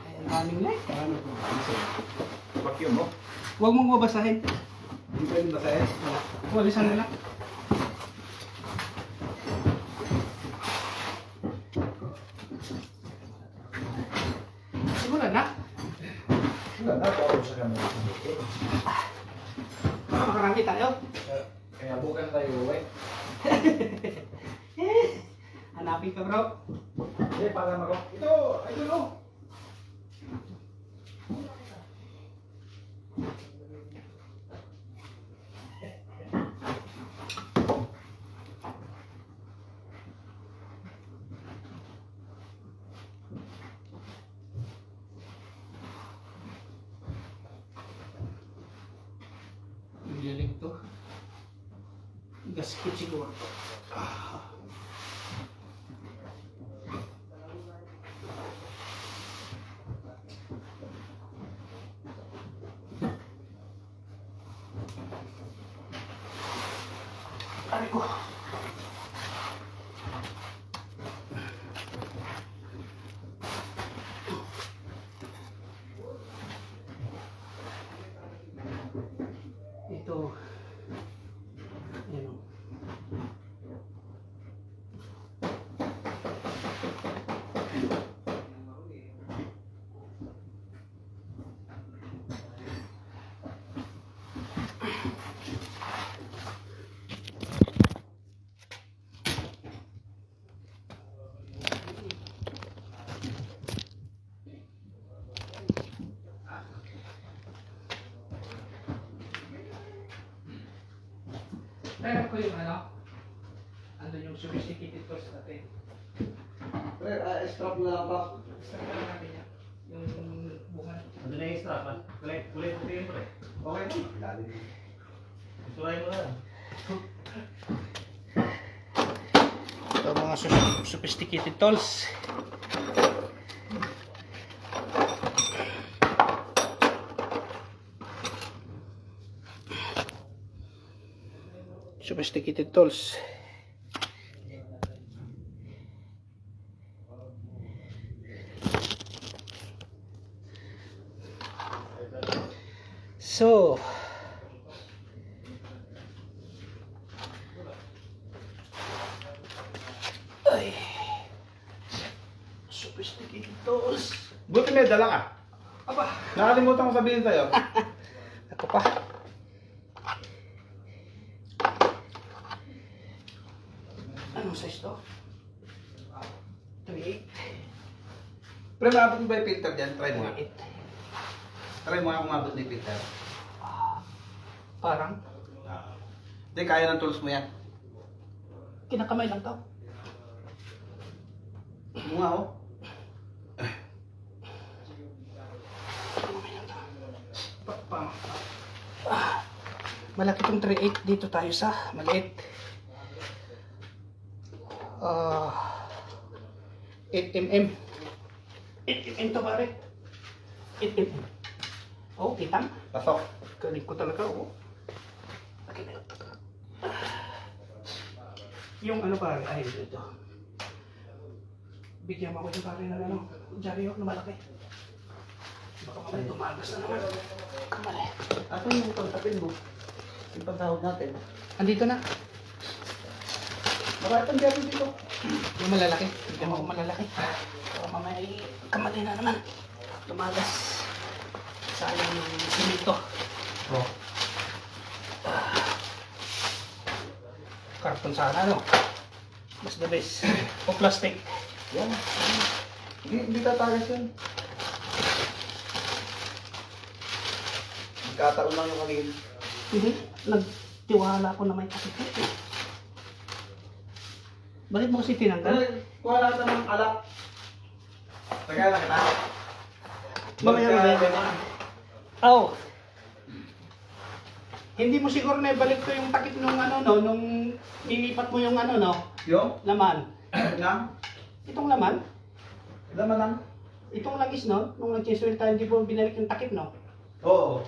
Ayan, daming like. Vacuum mo. Huwag mong babasahin. Hindi pwede ba sa'yo? Walisan mo lang. Siguro na. Wala na, paro sa camera. Makarangi tayo. Kaya bukan tayo uwi. Hanapin ka bro. Hindi, para mako. Ito, ayun o. Lilig to. Gasket siguro to. Aray ko. Ito. Ayan o. Pero ko yung ano, andun yung sophisticated tools natin. Pre, strap na lang pa. Start lang natin yan. Yung bunga. Ano na yung strap ha? Kulay puti yun pre. Okay na. Lalim. Surahin mo na. Ito mga sophisticated tools. Sophisticated tools. So, ay, sophisticated tools. Buti may dala ka. Aba, Nakalimutan ko sabihin sa'yo. ito pa. Anong size to? 3.8. Pre, maabot mo ba yung filter dyan? Try mo nga. 3.8. Try mo nga kung maabot na yung filter. Parang Hindi, kaya ng tools mo yan. kinakamay lang to. Bunga oh. Malaki tong 3.8 dito tayo sa maliit. 8mm. 8mm to pare. 8mm. Oh, kitang. Pasok. Galing ko talaga, oh. Okay na. Yung ano pare, ay ito. Bigyan mo ako yung pare ng ano, dyaryo na malaki. Baka mamaya tumagas na naman. Kamali. Ako yung pagtapin mo. Yung pagtahod natin. Andito na. Marami pang dyan dito. Yung malalaki. Bigyan mo ako malalaki. Baka mamaya ay kamali na naman. Tumagas. Sayang yung simento. Oh. Karton sana, no? Mas the best. O plastic. Yan. Hindi tatagas yun. Nagkataon lang yung kanil. Hindi. Nagtiwala ko na may takip. Bakit mo kasi tinanggal? Kuha natin ng alak. Tagay lang kita. Mamaya. Oh. Hindi mo siguro na ibalik to yung takip nung ano, no? Nung nilipat mo yung ano, no? Yung? Laman. Nga? Itong laman? Laman lang? Itong langis, no? Nung nag-chiswell tayo, hindi mo binalik yung takip, no? Oo.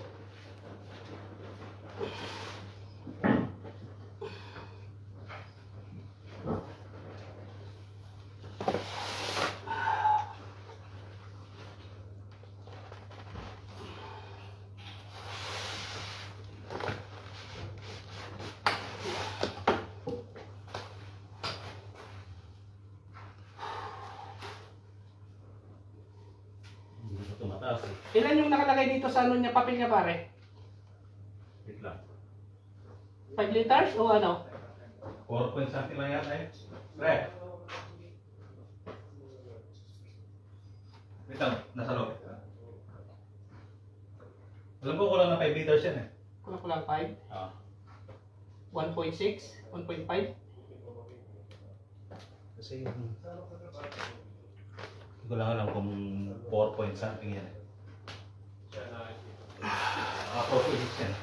Hindi ko tumataas eh. Ilan yung nakalagay dito sa ano niya, papel niya pare? Wait lang. 5 liters o ano? 4 point something lang yan eh. Pre. Wait lang, nasa loob. Alam ko kulang na 5 liters yan eh. Kulang-kulang 5? Ah. 1.6? 1.5? Kasi hindi ko lang alam kung 4 point something yan eh. 4.6 yan.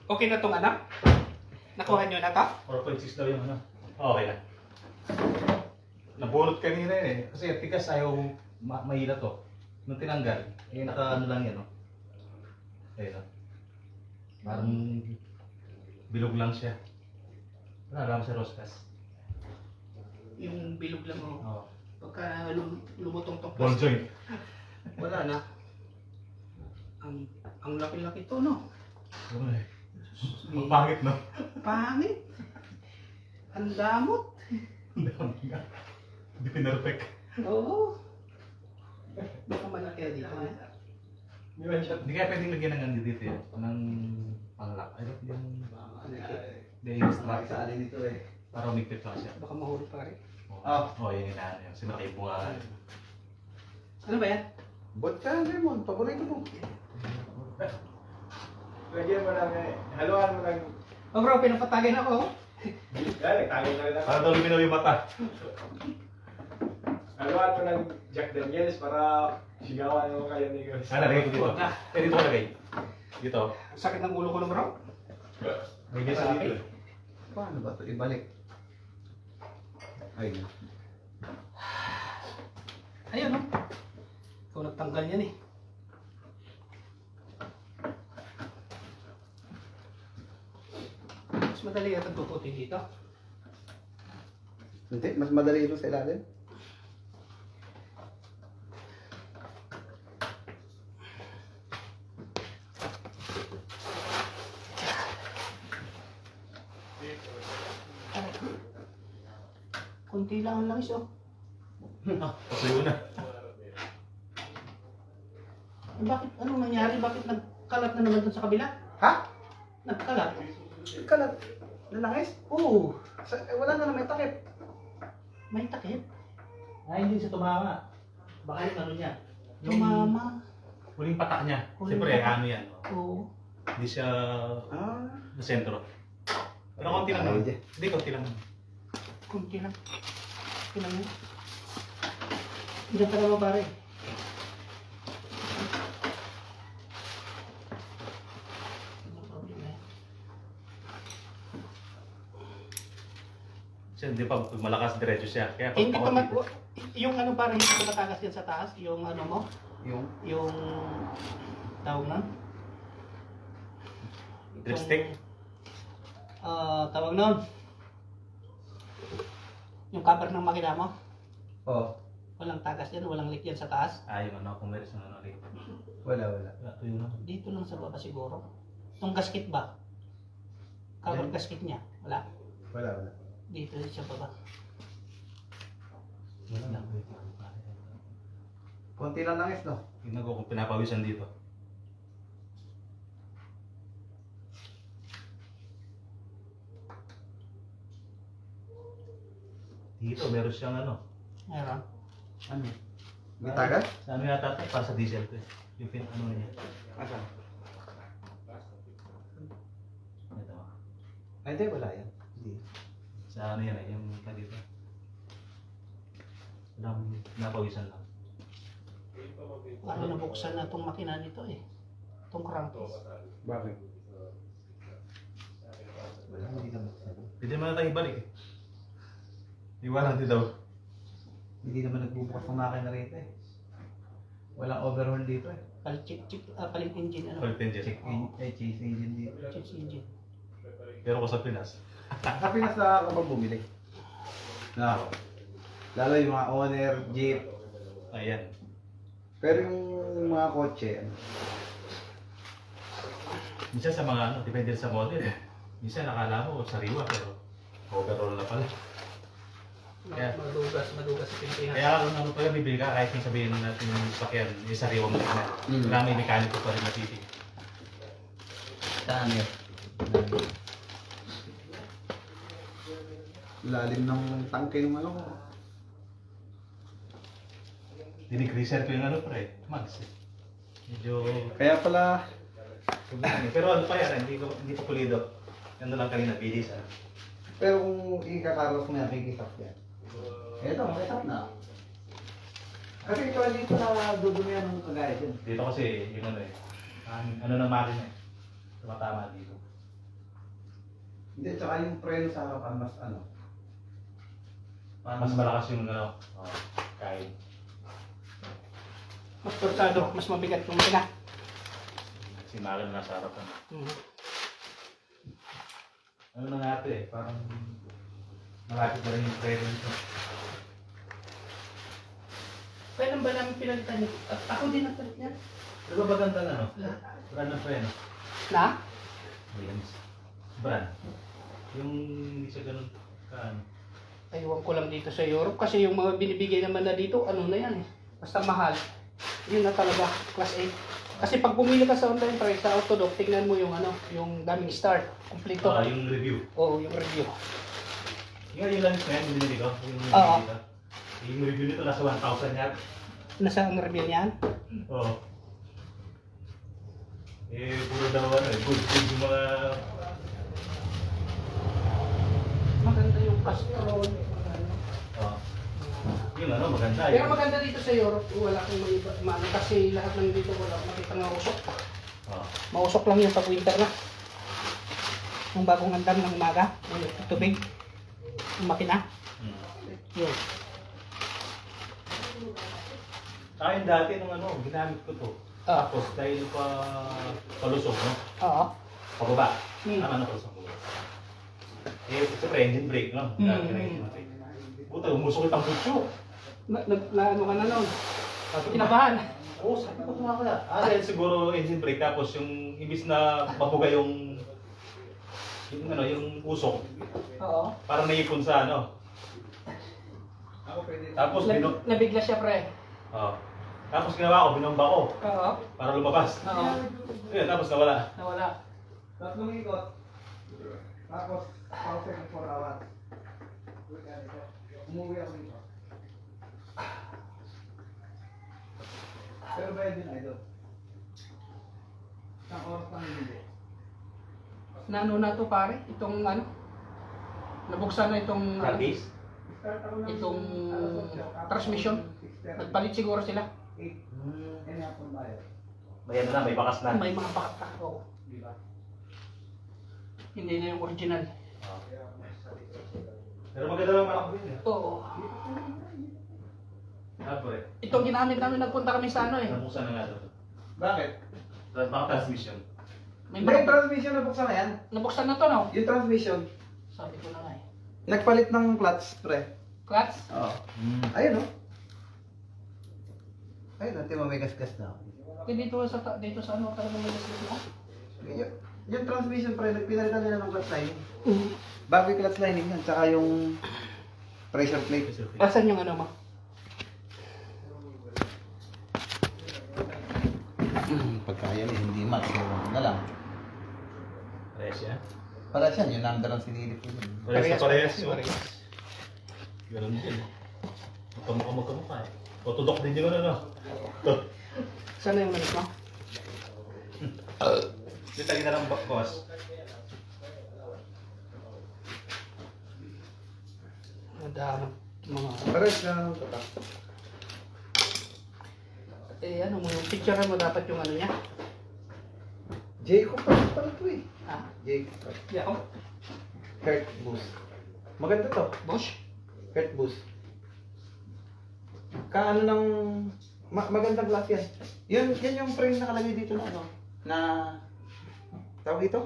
Okay na tong anak? Nakuha nyo na to? 4.6 daw yung ano. Okay na. Nabunot kanina yun eh. Kasi tigas ayaw mahila to. Nung tinanggal, eh naka ano lang yan, no? Ayun, no? Parang bilog lang siya. Wala lang sa roskas. Yung bilog lang mo. Oo. Pagka lumutong-tong Ball joint. wala na. Ang laki-laki to, no? Ano eh. Ang pangit, no? Pangit. Ang damot. Hindi pinarpek. Oo. Baka malaki dito. Di ba siya? Hindi kaya pwedeng lagyan ng ano dito yun. Ng panglak. Ay, yung... Hindi, extra. Saan nito eh. Para umigpit lang siya. Baka mahuli pa rin. Oo, yun yung inaano yun. Kasi malaki yung bunga. Ano ba yan? Vodka lemon, paborito mo. Lagyan mo lang eh. Haluan mo lang. Oh bro, pinapatagin ako. Dali, tangin na rin ako. Para daw luminaw yung mata. Haluan mo ng Jack Daniels para sigawan mo kayo ni Gus. Ah, lagay ko dito. Eh, dito ko lagay. Dito. Sakit ng ulo ko no bro. Lagay sa dito. Paano ba ito? Ibalik. Ay. Ayun no. Ikaw nagtanggal yan eh. Mas madali yata tututin dito. Hindi, mas madali ito sa ilalim. Kunti lang ang langis oh. Pasuyo na. Eh, bakit anong nangyari? Bakit nagkalat na naman dun sa kabila? Ha? Nagkalat? Kalat. Lalangis? Oo. Wala na may takip. May takip. Ay, hindi siya tumama. Baka yung ano niya. Tumama. Huling patak niya. Huling Siyempre, patak. ano yan. Oo. Hindi siya Ah. sa sentro. Pero konti lang Ay, naman. di. Hindi, konti lang. Kunti lang. Kunti lang. Diyan ka naman pare. Siya, hindi pa malakas diretso siya. Kaya Hindi pa pakunti. yung ano parang hindi pa matagas yan sa taas, yung ano mo, yung tawag na? Dripstick? Tawag nun. Yung cover ng makina mo, Oo. walang tagas yan, walang leak yan sa taas. Ah, yung ano, kung meron sa ano ulit. Wala. Wala, tuyo na. Dito lang sa baba siguro. Yung gasket ba? Cover gasket niya, wala. Wala. Dito sa baba. Wala lang. Konti lang langis, no? Tingnan ko kung pinapawisan dito. Dito, meron siyang ano. Meron. Ano? May tagas? Sa ano yata ito? Para sa diesel ko eh. Yung ano niya. Asan? Ito. Ay, hindi. Wala yan. Hindi. Sa ano yan eh, yung dito. Walang napawisan lang. Ano nabuksan na itong makina nito eh. Itong crank. Bakit? Wala. Hindi naman. Pwede naman natin ibalik eh. Iwanan din daw. Hindi naman nagbubukas ng makina rito eh. Walang overhaul dito eh. Palit engine ano. Oil engine. Chase engine dito. Check engine. Pero kung sa Pinas, Sa Pinas na ako bang bumili? Na. Lalo yung mga owner, jeep. ayan. Pero yung mga kotse, ano? Minsan sa mga ano, depende rin sa model eh. Minsan nakala mo sariwa pero overall na pala. Kaya- Madugas sa Pilipinas. Kaya kung ano pala bibili ka, kahit yung sabihin natin yung sakyan, yung sariwa mo na. Wala may mekaniko pa rin natiti. Saan yun? Lalim ng tangke ng ano ko. Dinigreaser ko yung ano pre, mags eh. Medyo... Kaya pala, Pero ano pa yan, hindi pa pulido. Ano lang kanina, bilis ah. pero kung ikakaros mo yan, kikisap yan. Eto, makisap na. Kasi ito dito na dudumihan ng kagaya dyan. Dito kasi yung ano eh, ano ng makina eh. Tumatama dito. Hindi, tsaka yung preno sa harapan, mas ano. Mas malakas yung ano. Oh, kahit. Mas portado, mas mabigat yung makina. Si Marin na nasa harapan. Mhm. Ano na nga ito eh, parang malapit na rin yung preno nito. Kailan ba namin pinalitan niyo? Ako din nagpalit niya. Ano ba maganda na no? Brand ng preno. Na? Williams. Brand. Yung hindi siya ganun kaano. Aywan ko lang dito sa Europe kasi yung mga binibigay naman na dito, ano na yan eh. Basta mahal. Yun na talaga, class A. Kasi pag pumili ka sa online price sa Autodoc, tingnan mo yung ano, yung daming start, kumpleto. Yung review. Oo, yung review. Yung langis na yan, yung binili ko. Yung Oo. binili ko. Yung review nito nasa 1,000 yan. Nasa ang review niyan? Oo. Eh, puro daw ano eh, good yung mga... Maganda yung Castrol. Oh. Yung ano, maganda. Pero maganda dito sa Europe, wala kang maiba, kasi lahat ng dito wala akong makita nga usok. Oh. Mausok lang yung pag winter na. Yung bagong andam ng umaga, yung tubig, yung makina. Hmm. Yun. Akin dati nung ano, ginamit ko to. Ah. Tapos dahil palusog, no? Oo. Pababa. Hmm. Tama na palusog pababa. Eh, siyempre engine brake, no? Dati na engine brake. Buta, umusok itang putyo. Na ano ka na nun? Kinabahan. Oo, sabi ko tumawa na. Dahil siguro engine brake, tapos yung imbis na mabuga yung ano, yung usok, Oo. parang naipon sa ano. Ako pwede. Tapos Nabigla siya pre. oh. Tapos ginawa ko, binomba ko Oo. para lumabas. Oo. Ayun, tapos nawala. Nawala. Tatlong ikot. Tapos, pause ng 4 hours. Umuwi ako dito. Pero bayad din idol. Isang oras lang hindi. Nano na to pare? Itong ano? Nabuksan na itong Practice? itong transmission. Nagpalit siguro sila. 8. Yan yung hapon bayad. May ano na, may bakas na. May mga pakata. Oo. Di ba? Hindi na yung original. Oh. Pero maganda lang malaki din eh. Oo. Siyempre, Itong ginamit namin, nagpunta kami sa ano eh. nabuksan na nga ito. Bakit? Baka transmission. May May mga, transmission na buksan na yan. nabuksan na to no? Yung transmission, Sabi ko na nga eh. nagpalit ng clutch, pre. Clutch? Oo. Hmm. Ayun, no? Ayun, natin may gas-gas na. Dito sa ano talaga may gas na? Yung transmission, pre, pinalitan nila ng clutch lining. Mm. Bago yung clutch lining yan, tsaka yung pressure plate. Asan yung ano mo? Pagkaya hindi match, na lang. Parehas yan. Para siya, yung number ang sinilip ko. Parehas na parehas. Parehas. Ganun din. Magkamukha eh. Tutudok din yung ano. Saan na yung manis mo? Dito kita ng boss. Madami mga... Pares na ng tatak. Eh ano mo, yung picture mo dapat yung ano niya? Jacob pala ito eh. Ah, Jacob. di ako. Kurt Boost. Maganda to. Bosch? Kurt Boost. Kaano ng... magandang glass yan. Yan yung frame nakalagay dito na ano. Na... Tawag ito?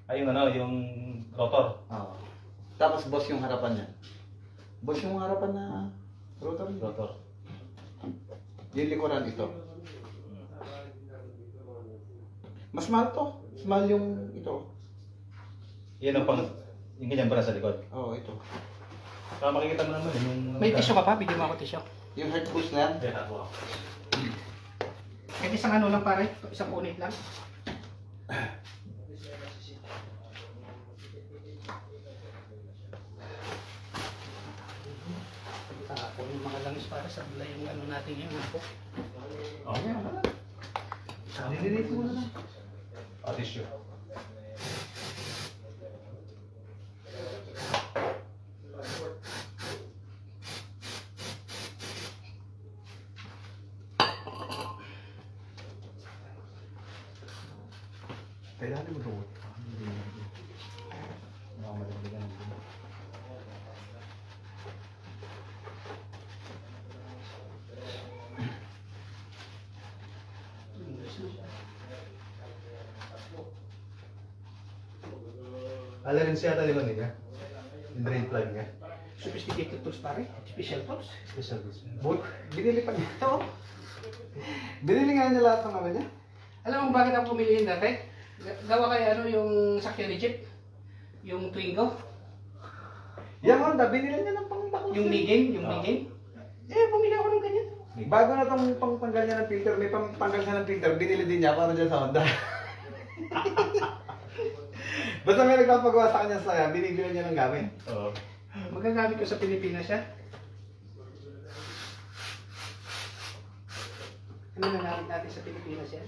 Ay yung ano, yung rotor. Oo. Tapos boss yung harapan niya. Boss yung harapan na rotor niya. Rotor. Yung likuran ito. Mas mahal to. Mas mahal yung ito. Yan ang pang... Yung ganyan pala sa likod. Oo, ito. Para makikita mo naman yung... May tissue ka pa? Bigyan mo ako tissue. Yung heart boost na yan. Yan, ako. Kahit isang ano lang pare, isang unit lang. Tapos yung mga langis para sa bulay yung ano natin yung ako. Oh, yan. Nililito mo na lang. Oh, tissue. Kailangan mo doon. Alarin siya tali man niya. Yung drain plug niya. Sophisticated tools pare. Special tools. Special this. Binili pa niya. Oo. Binili nga niya lahat ng ano niya. Alam mo bakit ako pumili yun dati? Gawa kaya ano yung sakyan ni Jeep? Yung Twingo? Yung Honda, binili niya ng pangbaklas. Yung Migin? Yung Migin? Eh, bumili ako ng ganyan. Bago na itong pangtanggal niya ng filter, may pangtanggal siya ng filter, binili din niya para dyan sa Honda. Basta may nagpapagawa sa kanya sa kanya, binibili niya ng gamit. Oo. Magagamit ko sa Pilipinas siya. Ano na namin natin sa Pilipinas yan?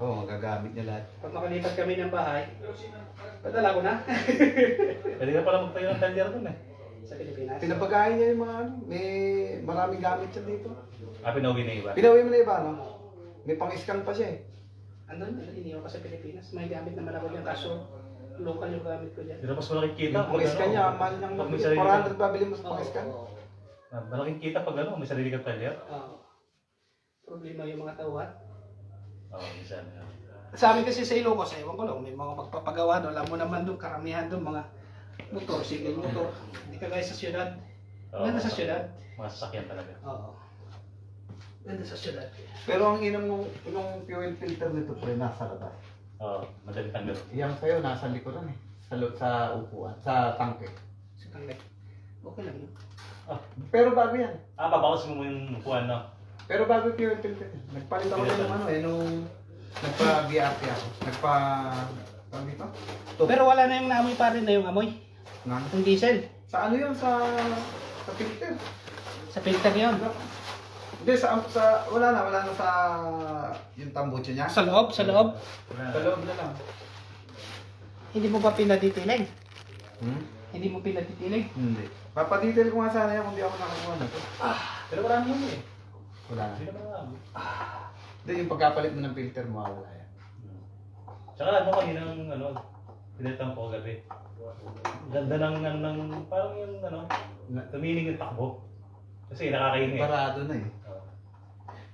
Oo, magagamit niya lahat. Pag makalipat kami ng bahay, padala ko na Pwede ka pala magtayo ng talyer dun eh. sa Pilipinas. Pinapagayin niya yung mga ano, may maraming gamit siya dito. Pinauwi na iba. Pinawi mo na iba, no? May pang-scan pa siya eh. Andun, iniwan ko sa Pilipinas. May gamit naman ako dyan, kaso local yung gamit ko dyan. Pero mas malaking kita Yung pang-scan niya, mahal niyang pag may sarili ka. 400 babili mo sa pang-scan. Malaking kita pag ano, may sarili kang talyer. Problema yung mga tauhan. Oo, minsan. Sa amin kasi sa Ilocos, ewan ko lang, may mga magpapagawa doon. Alam mo naman doon, karamihan doon, mga motor, single motor. Hindi ka guys sa syudad. Ganda sa syudad. Mga sasakyan talaga. Oo. Ganda sa syudad. Pero ang inong nung fuel filter nito pre, nasa labas. Oo, madali tanggal. Yang sa'yo, nasa likuran eh. Sa upuan, sa tangke. Sa tanglet. Okay lang yun. Pero bago yan. Babawas mo yung upuan, no? Pero bago yung fuel filter. Nagpalit ako Yes, ng ano eh, nung nagpa-BRT ako. Tawag dito? Pero wala na yung naamoy pa rin na yung amoy. Nga. Yung diesel. Sa ano yun? Sa filter. Sa filter yun. Hindi, wala na sa yung tambucho niya. Sa loob, sa loob. Sa loob na lang. Hindi mo pa pinadetilig. Hmm? Hindi mo pinadetilig. Hindi. Papadetail ko nga sana yan kung di ako nakakuha na to. Pero wala naman yun eh. Wala na. Hindi naman alam. Hindi, yung pagkapalit mo ng filter, mawawala yan. Tsaka ano kaninang ano, pinalitan ko kagabi. Ganda ng parang yung ano, tumining yung takbo. Kasi nakakain eh. Parado na eh.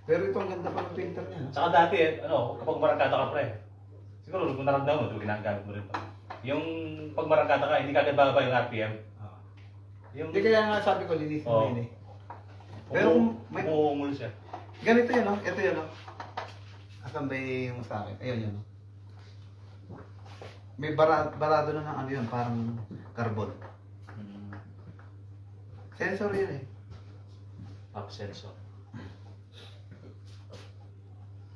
Pero ito ang ganda pa ng filter niya. No? Tsaka dati kapag marangkata ka pre, siguro kung naramdaman mo, ito ginagamit mo rin pa. Yung pag marangkata ka, hindi ka agad bababa yung RPM. Yung, Hindi kaya nga sabi ko, linisin mo Oo. yun eh. Pero kung may, umuungol siya. ganito yun, no? Ito yun, no? Asan ba yung sa akin? Ayun yun, no? May barado na ng ano yun, parang carbon. Sensor yun eh. Up sensor.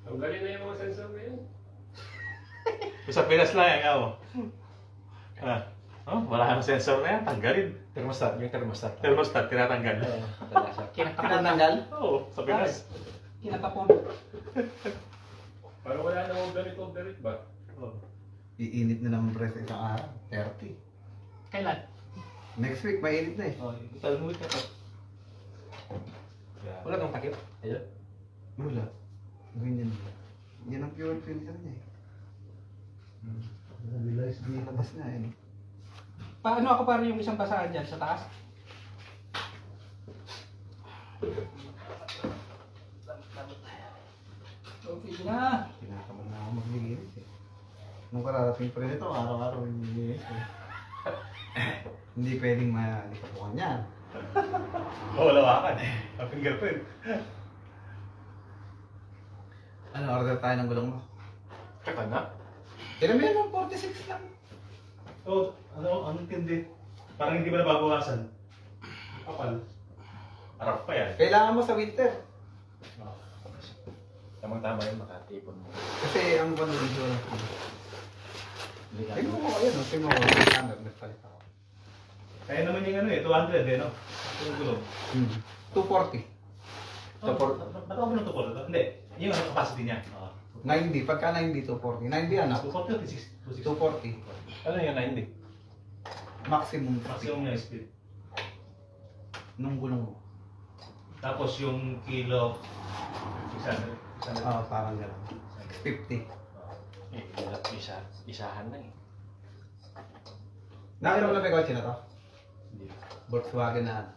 Ang galing na yung mga sensor na yun. Sa Pinas lang yan, ako. Wala kang sensor na yan, tanggalin. Thermostat, yung thermostat. Thermostat, tinatanggal. Kadalasan. Pinatanggal? Oo, sa Pinas. Kinatapon. Parang wala na overheat ba? Iinit na naman pre sa isang araw. 30. Kailan? Next week, mainit na eh. Italmuit ka to. Wala kang takip. Ayun. Wala. Ganyan. Yan ang pure filter niya eh. Nilabas na eh. Paano ako para yung isang basahan dyan sa taas? Okay na. Kinakaman na ako maglinis eh. Nung kararating pa rin ito, araw-araw maglinis eh. Hindi pwedeng malikapukan yan. Wala wakan. Ang fingerprint. Ano, order tayo ng gulong mo? Kaka na? Kailan mo yan ng 46 lang? Anong tindi? Parang hindi ba nababawasan? Kapal. Harap pa yan. Kailangan mo sa winter. Tamang-tama yun, makatipon mo. Kasi ang ano dito lang. Tingnan mo ayun, no? Tingnan mo, standard, nagpalit ako. Kaya naman yung ano 200 eh, no? Yung gulong. 240. Ba't ako ng 240? Hindi. Yung capacity niya. 90, pagka 90, 240. 90 ano? 240 o 240. Ano yung 90? Maximum Maximum niya speed. nung gulong mo. Tapos yung kilo, 600. Parang gano'n. 50. Isahan na eh. Nakita mo na ba yung kotse na to? Hindi. Volkswagen na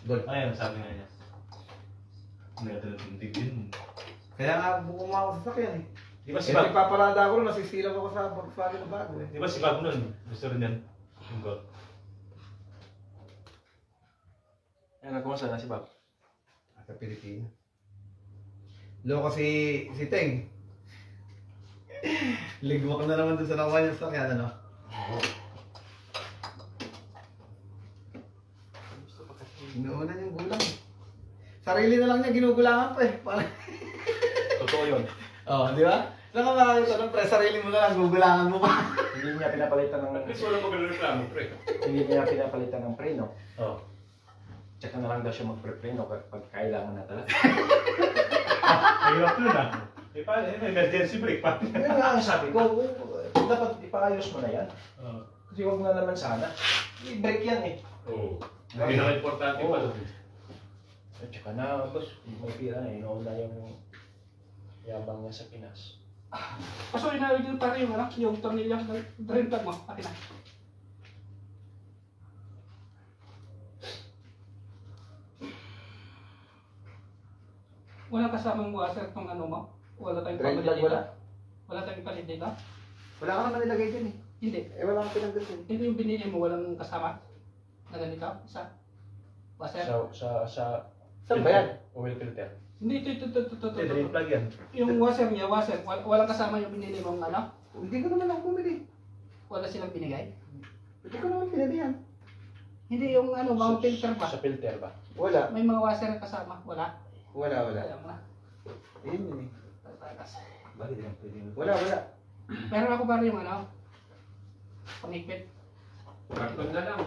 Golf. Ayun, sabi nga niya. Hindi ka talagang tindig yun. Kaya nga bukong ako sa sakyan eh. Di ba si Kasi Bob? paparada ako rin, nasisilaw ako sa Volkswagen na bago eh. Di ba si Bob nun? Gusto rin yan. Unggot. Ano, kumusta na si Bob? Sa Pilipinas. Loko si Teng. Ligwak na naman dun sa nakuha niya sa kanya, ano? Inuunan yung gulang. Sarili na lang niya ginugulangan pa eh. Parang... Totoo yun. Oh, di ba? Saan ka makakita ng pre? Sarili mo na lang, gugulangan mo pa. Hindi niya pinapalitan ng... At least wala magreklamo, pre. Hindi niya pinapalitan ng preno. Oh. Tsaka na lang daw siya magpre-preno pag kailangan na talaga. Mahirap yun ah. Emergency brake pa. Kaya nga ang sabi ko, dapat ipaayos mo na yan. Oh. Kasi huwag na naman sana. I-break yan eh. Oo. Ang pinaka-importante pa doon. At saka na, boss, may pira na eh. Nauna yung yabang niya sa Pinas. Kaso inawid yun pare yung, yung tornilyo ng drain plug mo. Akin na. Walang kasamang washer tong ano mo? Wala tayong Drain palit plug dito? wala. Wala tayong palit dito? Wala ka naman nilagay dyan eh. Hindi. Wala kang pinagdal dyan. Ito yung binili mo, walang kasama? Na ganito? Isa? Washer? Saan ba yan? Oil filter. Hindi, ito. Drain plug yan. Yung washer niya, washer. Walang kasama yung binili mong ano? Hindi ko naman ako bumili. Wala silang binigay? Hindi ko naman pinili yan. Hindi yung ano, mga filter ba? Sa filter ba? Wala. May mga washer na kasama? Wala? Wala. Kaya mo na. Yun yun eh. Tatakas. Bakit yan pwede yun? Wala. Meron ako ba yung ano? Pangipit. Karton na lang.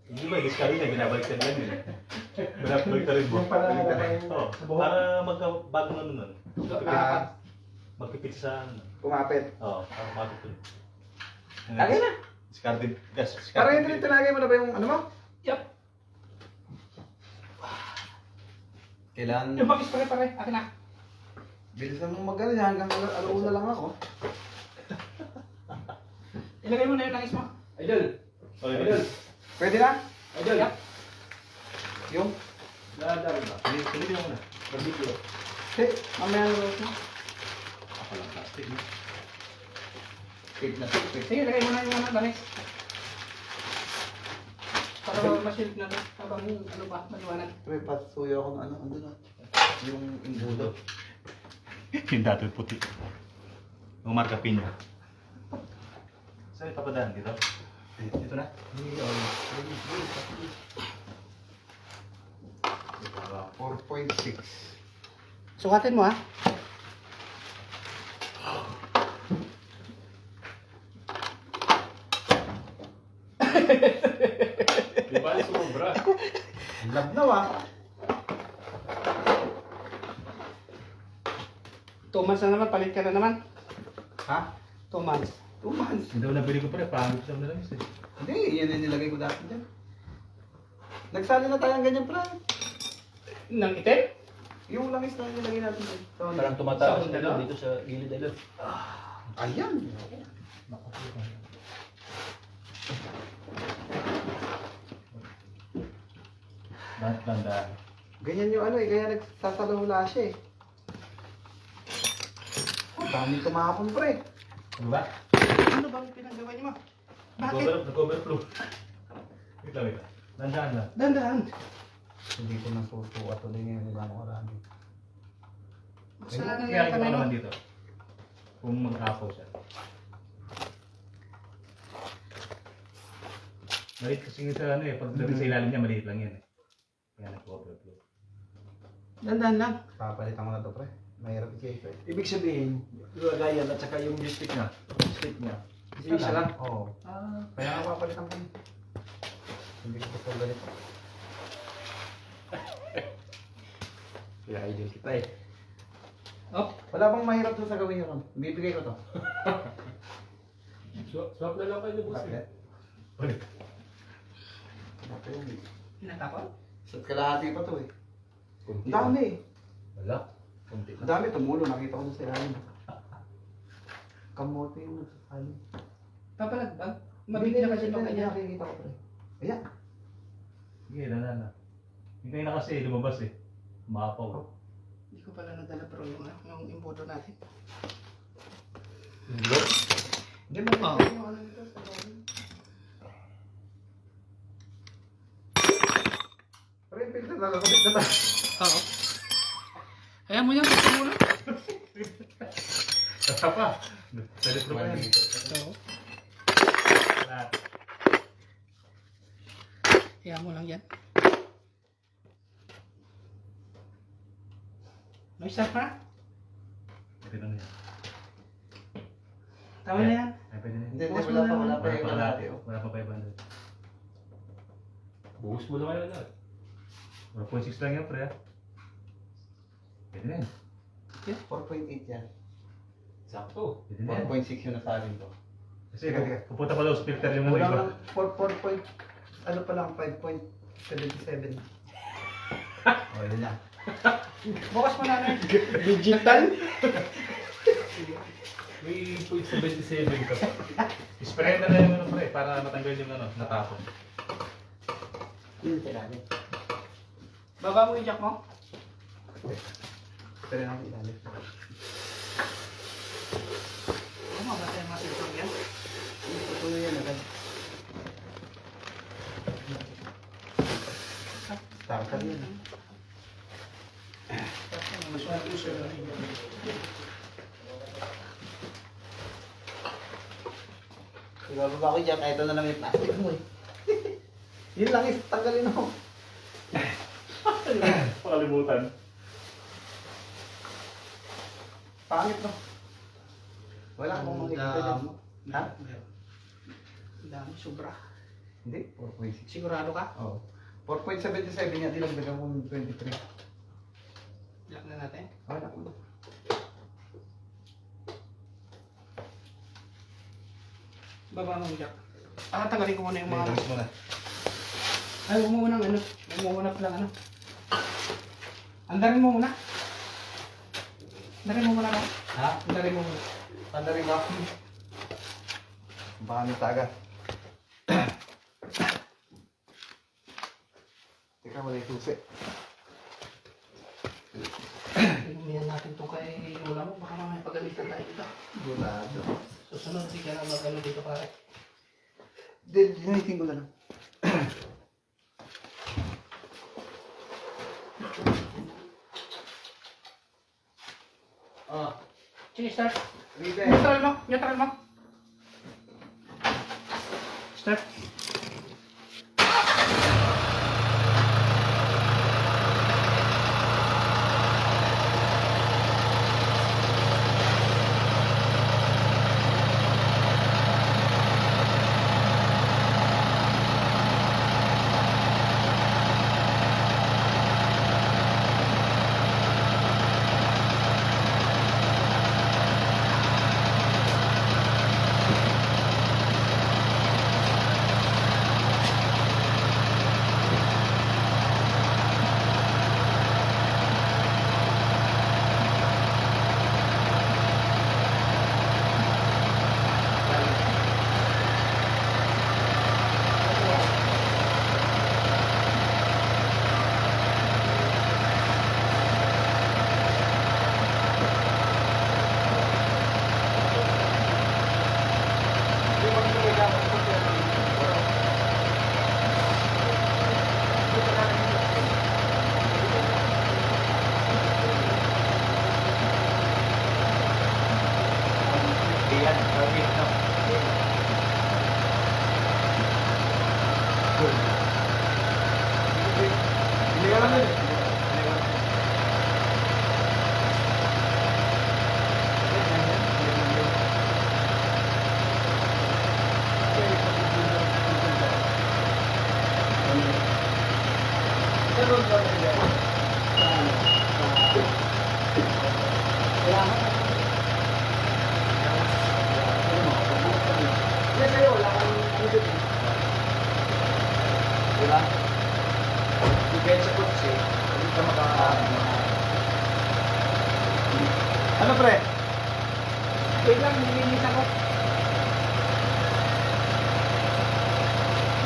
Hindi ba, discard na, binabalik ka lang yun. Binabalik ka rin mo. Yung pala nagkakain Oo, sa buhok. para magkabagong ano nun. Ah, Magpipit sa ano. kumapit. Oo, para makapit. Lagay na. Discarded gas. Parang yun rin tinagay mo na ba yung ano mo? Yup. Kailangan... Yung pag-spray pare, akin na. Bilisan mo mag-ano niya hanggang alauna lang ako. Ilagay mo na yung langis mo. Idol! Idol. Pwede na? Idol! Yup. Yung? Dadari ba? Pilitin mo na. Barbecue. Hey, mamaya na lang. Ako lang plastic. Wait na. Wait. Sige, ilagay mo na yung langis. Para ma-shield na rin. Habang ano ba, maliwanag. Pre, pasuyo ako ng ano, andun na. Yung imbudo. Yung dati puti. Yung marka pinya. Saan ipapadaan dito? Dito na? Hindi, 4.6. Sukatin mo ha. Di ba, sumobra? Labnaw ah. 2 months na naman, palit ka na naman. Ha? 2 months. 2 months. Hindi ko nabili ko pa rin. Pangit sa mga langis eh. Hindi, yan ang nilagay ko dati dyan. Nagsali na tayo ng ganyan, pre. Nang itim? Yung langis na nilagay natin dyan. Parang tumataas Sa na ulo? dito sa gilid idol. Ayan. Banda. Ganyan yung ano eh, kaya nagsasalahula siya eh. Oh, dami tumahapon, pre. Ano ba? Ano bang pinagawa niyo mo? Bakit? Nag-overflow. Wait lang. Nandaan na. Dandahan. Hindi ko nasusukat ulit ngayon kung gano'ng karami. Kasalanan Kaya yung ito kamay mo. naman dito. Kung mag-apaw siya. Maliit kasi sa ano eh. Pagdating sa ilalim niya, maliit lang yan eh. Kaya nag-overflow. Dandahan lang. Papalitan ko na to, pre. Mahirap i-check eh. Ibig sabihin, yung lagayan at saka yung stick niya. Stick niya. Isa lang? Oo. Ah. Kaya nga papalitan ko. Hindi ko gusto ganito. Kaya idol kita eh. Oh, Wala bang mahirap doon sa gawin nyo ron? Bibigay ko to. Swap na lang kayo, boss. Bakit? Ulit. pinatapon? Sa kalahati pa to eh. Kunti. Ang dami eh. Wala. Kunti. Ang dami tumulo. Nakita ko doon sa ilalim. Kamote yung nagsasalim. Papalag ba? Mabigyan na kasi Hindi pag kanya. nakikita ko, pre. Ayan. Sige, na. Hindi kayo na kasi lumabas eh. Maapaw. Hindi ko pala nadala pero yung imbudo natin. Hindi mo Oh. yung ano nito sa ilalim. Ito, nakakabit na ba? Oo. Kaya mo yan, gusto mo lang. Basta pa. Sa litro pa yan. Oo. Kaya mo lang yan. May start na? Pwede lang yan. Tama na yan. Ay, pwede na yan. Hindi, wala pa Wala yung pa kalahati. lahat. Wala pa 500. Buhos mo na kayo lahat. 1.6 lang yan, pre. Pwede na yan. 4.8 yan. Sakto. Pwede na yan. 4.6 yung nasalin ko. Kasi pupunta pa daw sa filter yung ano Wala iba. lang, 4. Ano pa lang, 5.77. O, yun na. Bukas mo na rin. Digital? May 0.77 ka pa. Spray na lang yung ano, pre, para matanggal yung ano, natapon. Yun, kailangan. Baba mo yung jack mo. Pero natin ilalim. Oo, mabasa yung mga sensor yan. Tutuloy yan agad. Starter yun. Ibababa ko dyan, ito na lang yung plastic mo eh. Yun lang is, tanggalin ako. Pakalimutan. Pangit no? Wala akong makikita dyan. Ha? Ang dami, sobra. Hindi, 4.6. Sigurado ka? Oo. 4.77 yan, dilagdagan ko ng 23. Lock na natin. Okay na ko. Baba mo yung jack. Tagalin ko muna yung mga... Ayos mo na. Ay, huwag mo muna ano. Huwag mo muna palang ano. Andarin mo muna. Andarin mo muna no? Ha? Andarin mo muna. Tanda rin ba? Baka may taga. Teka, wala yung susi. Inumihan natin itong kay Lola mo. Baka mamaya pagalitan tayo dito. Bulado. Susunod, hindi ka na mag-ano dito pare. Dinitin ko lang. Ah, Sige, start. Ribe. Neutral mo. Neutral mo. Start. Yan, kami na. Hindi ka lang yun. Diba? Depende sa kotse. Hindi ka Ano pre? Wait lang, nilinis ako.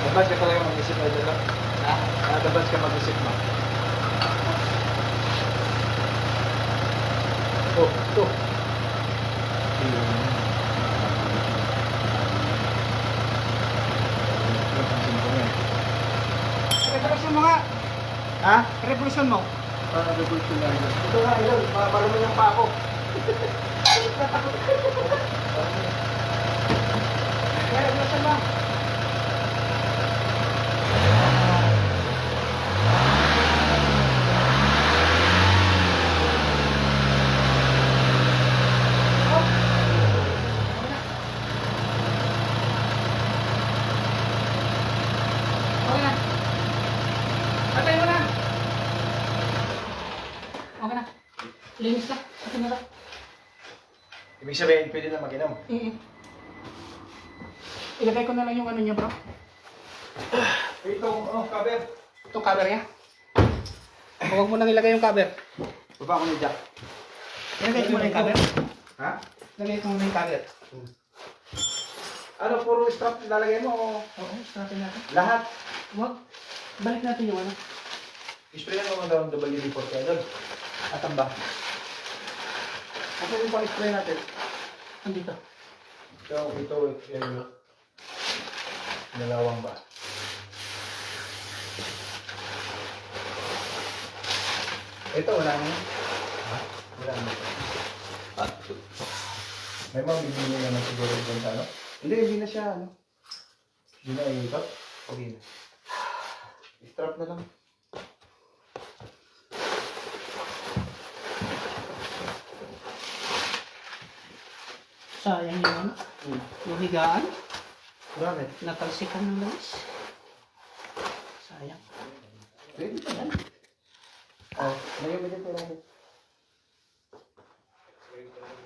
Dabas ka talaga mag-isip na dito. Ha? Dabas ka mag-isip mo. Oh, ito. Pagkatapos yung mga... Ha? revolution mo? Para revolution na idol. Ito nga idol, marunong yung pa ako. Kaya revolution mo. Okay na. Patay mo na. Okay na. Linis na. Okay na lang. Ibig sabihin, pwede na mag-inom. Ilagay ko na lang yung ano niya, bro. Ito, cover. Itong cover niya. Huwag mo nang ilagay yung cover. Baba ko ni Jack. Ilagay ko muna yung cover. Ha? Ilagay ko muna yung cover. Ano, puro strap lalagay mo o Oo, strapin natin. lahat? Huwag. Balik natin yung ano. Spray na naman daw ang WD-40 idol. At ang ba? Ako yung pang-spray natin. Andito. Ito, yung dalawang ba? Ito, wala na. Ha? Wala na. May mga bibili naman siguro doon sa ano? Hindi na siya, ano. Hindi na iikot? Hindi na. Strap na lang. Sayang yung ano. Yung higaan. Bakit? Natalsikan ng langis. Sayang. Pwede pa yan. Oh, ngayon mo din po lang.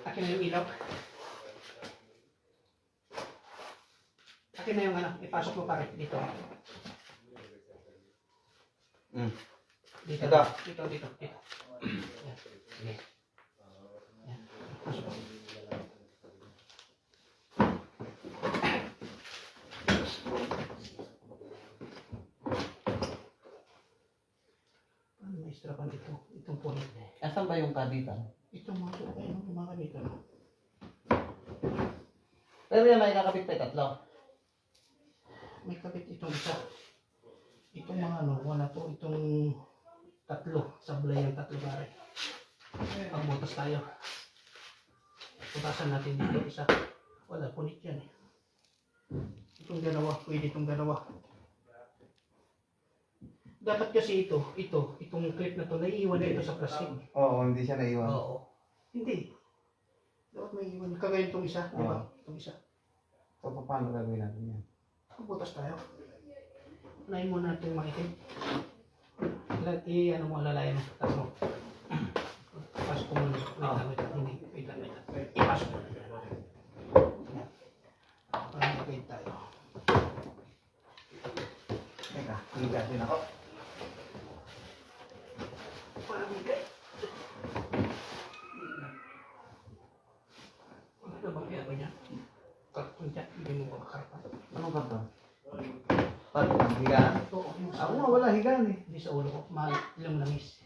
Akin na yung ilaw. Akin na yung ano. Ipasok mo pa rin. Dito. Dito. Ito. Dito. Dito. Yan. Sige. Yan. Pasok mo. Paano may strapan ito? Itong punit. Asan ba yung kabitan? Itong mga ito. Itong mga dito. Pero yan, may nakabit pa yung tatlo. May kapit itong isa. Itong mga ano, wala to. Itong tatlo. Sablay yung tatlo pare. Pagbutas tayo. Putasan natin dito isa. Wala, punit yan eh. Itong dalawa, pwede itong dalawa. Dapat kasi itong clip na to, naiiwan na ito sa plastic. Oo, hindi siya naiwan. Oo. Hindi. Dapat may iwan. Kagaya itong isa, di ba? Itong isa. So, paano gagawin natin yan? Pagbutas tayo. Unahin muna natin makitig. Ano mo, lalayan mo. Tapos mo. Ipasok ko muna. Wait lang. Hindi. Wait lang. Ipasok mo. Yan. Parang magkait tayo. Teka, higa din ako. Parang magkait. Wala na bang kaya ba niya? Karton dyan. Hindi mo ba makarpan? Anong kanto? Paano? Ang higaan? Oo. Yung sa Ako ulo. nga, wala higaan eh. Hindi sa ulo ko. Ilang langis.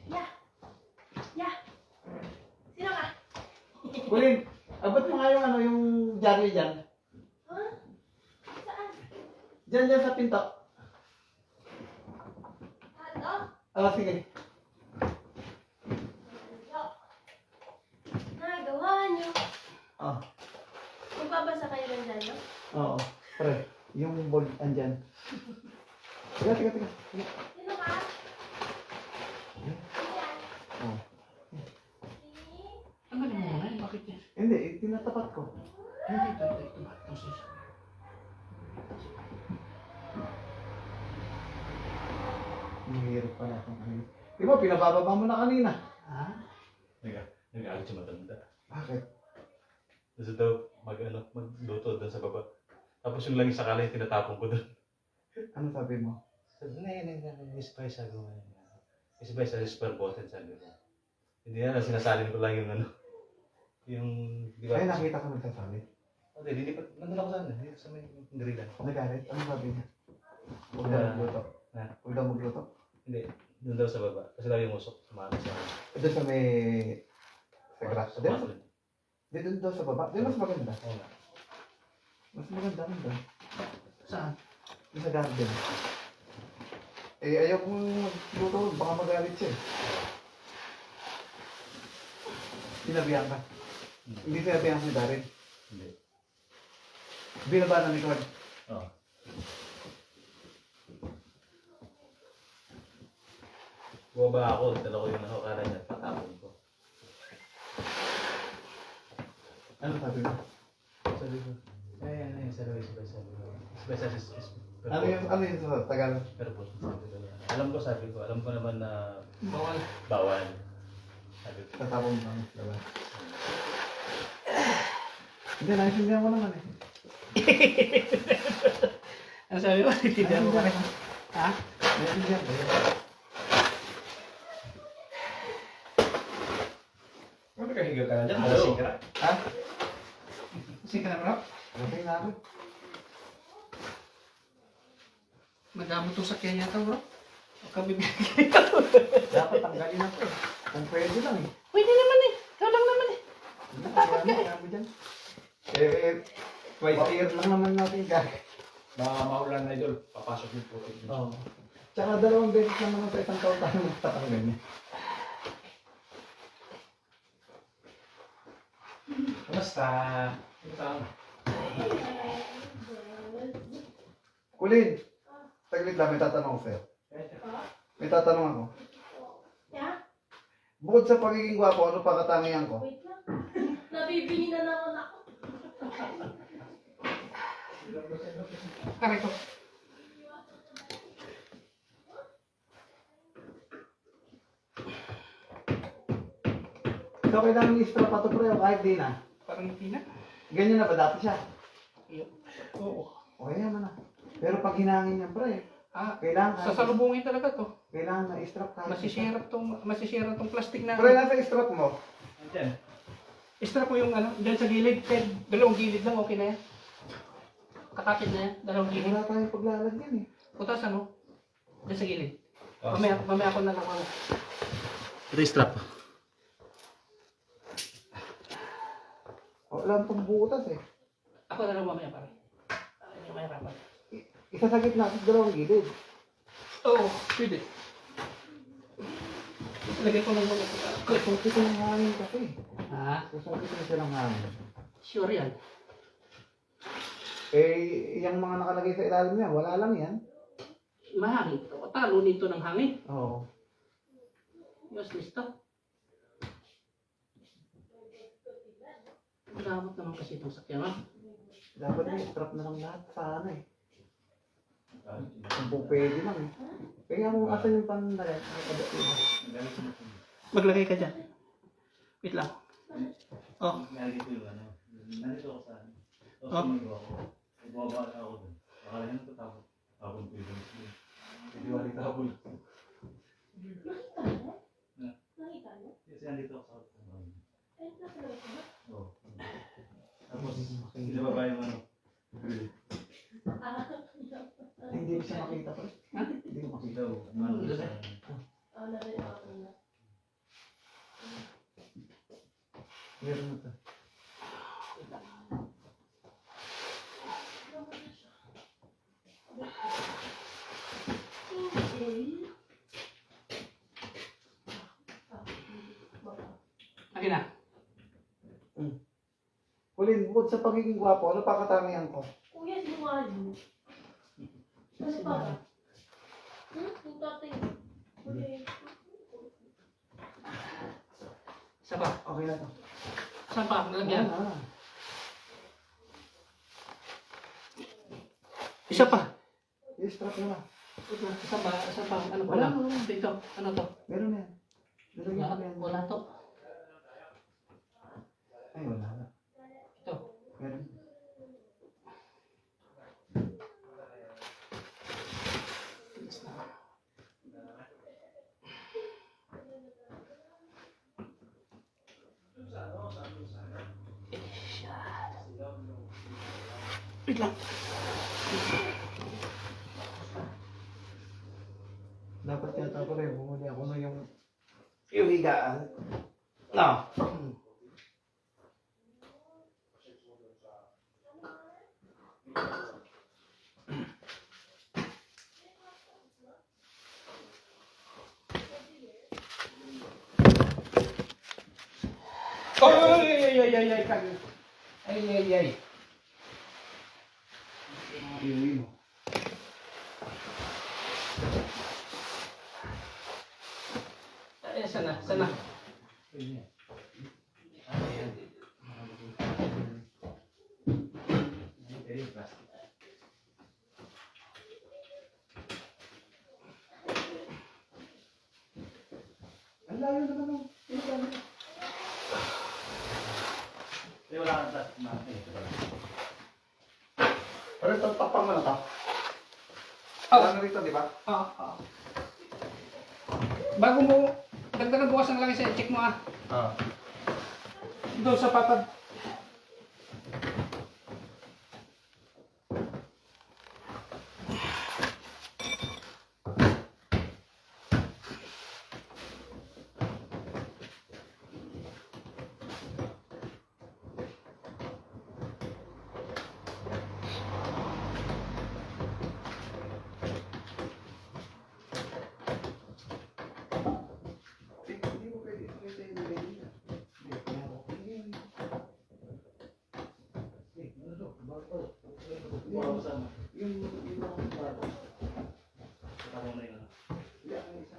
Sino ka? Kulin, abot mo nga yung ano, yung dyaryo dyan. Huh? Saan? Dyan sa pinto. Ano? Oh, sige. Nagawa niyo. Oh, Magbabasa kayo ng dalo? oo. Pre, yung board andyan. Teka. Sino ka? Ayan. Oh. Ang galing mo muna. Bakit yan? Hindi, tinatapat ko. Hindi. Ito. Ito. Mahirap pala itong ano. Di ba, pinabababa mo na kanina. Ha? Nag-aalit siya matanda. Bakit? Gusto daw magluto doon sa baba. Tapos yung langis sa kalay, tinatapon ko doon. Ano sabi mo? Sabi, ispay sabi mo. Ispay sa spare button sabi ko. Hindi na, sinasalin ko lang yung ano. Yung, di ba? Ay, nakita ko nagsasabi. Hindi pa, nandun ako sana. Dito sa may grillan. Nagalit? Ano sabi niya? Huwag Na- daw magluto. na? Huwag daw magluto. Hindi, doon daw sa baba. Kasi daw yung usok, sumama sa Doon sa may... Sa grass. Di ba? Sumasunod. Di doon daw sa baba. Di mas maganda. Oo nga. Mas maganda rin doon. Saan? Doon sa garden. ayaw kong magluto, baka magalit siya eh. Sinabihan ka? Hindi sinabihan si Darin. Hindi. Binaba na ni Claude. Oo. Bumaba ako, dala ko yung nakakala niya, patapon ko. Ano sabi mo? Sabi ko. Ay, sabay. Ano yung sa Tagalog? Pero po, sabi ko, alam ko naman na Bawal. bawal. Sabi ko, Tatapon mo lang. Diba? Hindi, naisindihan ko naman eh. Ano sabi mo? Tindihan mo pa rin. Ha? Naisindihan ko yun. Ano kahiga ka na dyan? Hello. Malasing ka na. Ha? Kasi ka na bro? Okay na ako. Madamo itong sakyan yata bro. O kami Dapat tanggalin na to. Kung pwede lang eh. Pwede naman eh. Ikaw lang naman eh. Dapat ka eh. Dyan. Twice a year lang naman natin gagawin. Baka maulan na idol. Papasok yung putik. Oo. Tsaka 2 beses naman sa isang taon tayo magtatanggal niya. Basta. Ito ang Kulin! Taglit lang, may tatanong ko sa'yo. May tatanong ako. Yeah? Bukod sa pagiging gwapo, ano pa katangian ko? Wait lang. Nabibili na naman ako. Kare ko. Ikaw kailangan i-strap pa to pre, o kahit di na. Parang hindi na. Ganyan na ba dati siya? Iyo. Oo. Okay naman na. Pero pag hinangin niya pre, Ah, kailangan sasalubungin talaga to. kailangan na i-strap kahit Masisira tong plastic na. Pre, nasa i-strap mo? andyan. Extra po yung ano, dyan sa gilid. Ted, dalawang gilid lang, okay na yan. Kakapit na yan, dalawang gilid. Wala tayong paglalagyan eh. Putas ano? Dyan sa gilid. Oh, Mamaya ako na lang ano. Restrap. Wala pang butas eh. Ako na lang mamaya pare. Hindi ko mahirapan. Isa sa gitna at 2 gilid. Oo, pwede. Lagay ko lang muna ito. Susungkit ng hangin kasi. Ha? Susungkit na siya ng hangin. Sure yan. Eh, yung mga nakalagay sa ilalim niya, wala lang yan. Mahangin to. Talo nito ng hangin. Oo. Yes, listo. Magamot naman kasi itong sakyan ha. Dapat may strap na lang lahat sa ano eh. Kung po pwede lang eh. Kaya mo asan yung pandalit? Maglagay ka dyan. Wait lang. Oh. Nandito yung ano. Nandito ako sa ano. Oh. Bumaba ako dun. Akala niya natatapon. Tapon ko yun. Hindi wala tapon. Nakita mo? Kasi nandito ako sa Eh, nasa loob ko ba? Oo. Tapos, sinababa yung ano. Ah, Ay, hindi ko siya makita pa. Hindi ko makita. Daw, ano sa... narinig ako na. Meron na to. Akin na. Kulin, bukod sa pagiging gwapo, ano pa katangian ko? Kuya, sinungaling. Ano pa ba? Yung tatay mo. Kuya, Isa pa. Okay na to. Saan pa? Lagyan. Ah, Isa pa. i-strap mo na. Isa pa. Isa pa. Ano pa Wala, lang? wala. Dito. Ano to? Meron na yan. Nilagyan ko Wala, na yan. wala to. Ay, wala na. Ito. Meron. Wait lang. Dapat yata pala yung bumuli ako na yung higaan. No. Ay, ay, ay, ay, ay. Ay, ay, ay. Iuwi mo. Ay, sana, sana. Ang layo naman nung pinagamit. Eh, wala kang plastic na. Pero ito, tapang mo na to. Oh. Ano rito, di ba? Bago mo, dagdagan bukas ang laki sa check mo ah. Doon sa papad. Hindi mo pwede. Pwede ilagay dito. Hindi, kaya ako. Hindi. Yung mga bago. Tama na yun. Hindi, ang isa.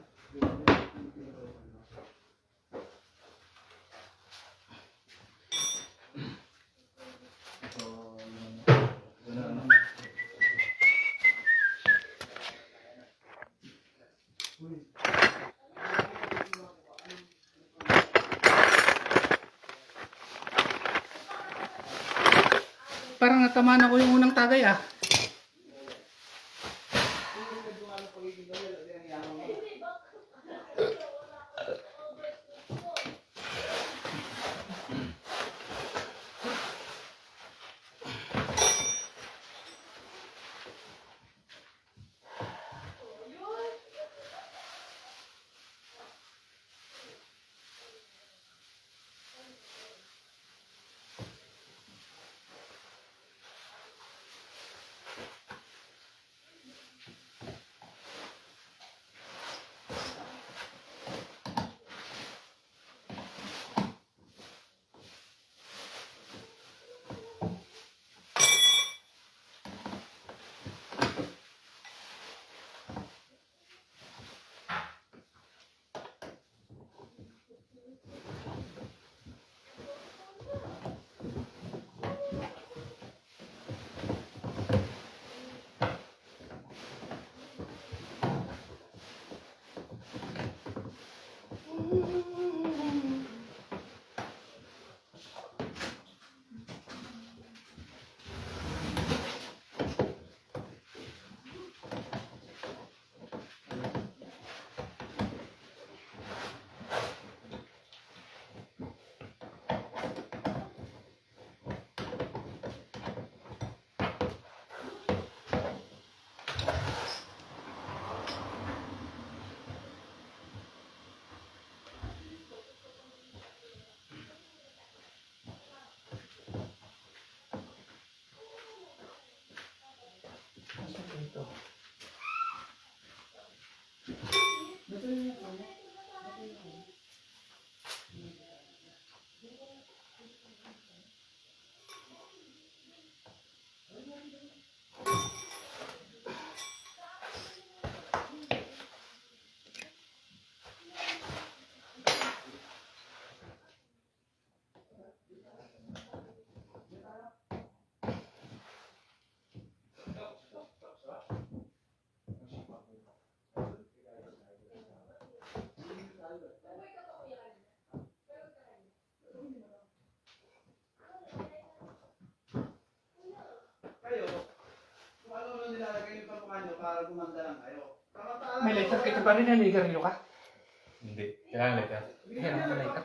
Parang natamaan ako yung unang tagay ah. para gumanda lang kayo. May lighter kita pa rin yan, may garilyo ka. Hindi. Kailangan lighter. Kailangan ka lighter.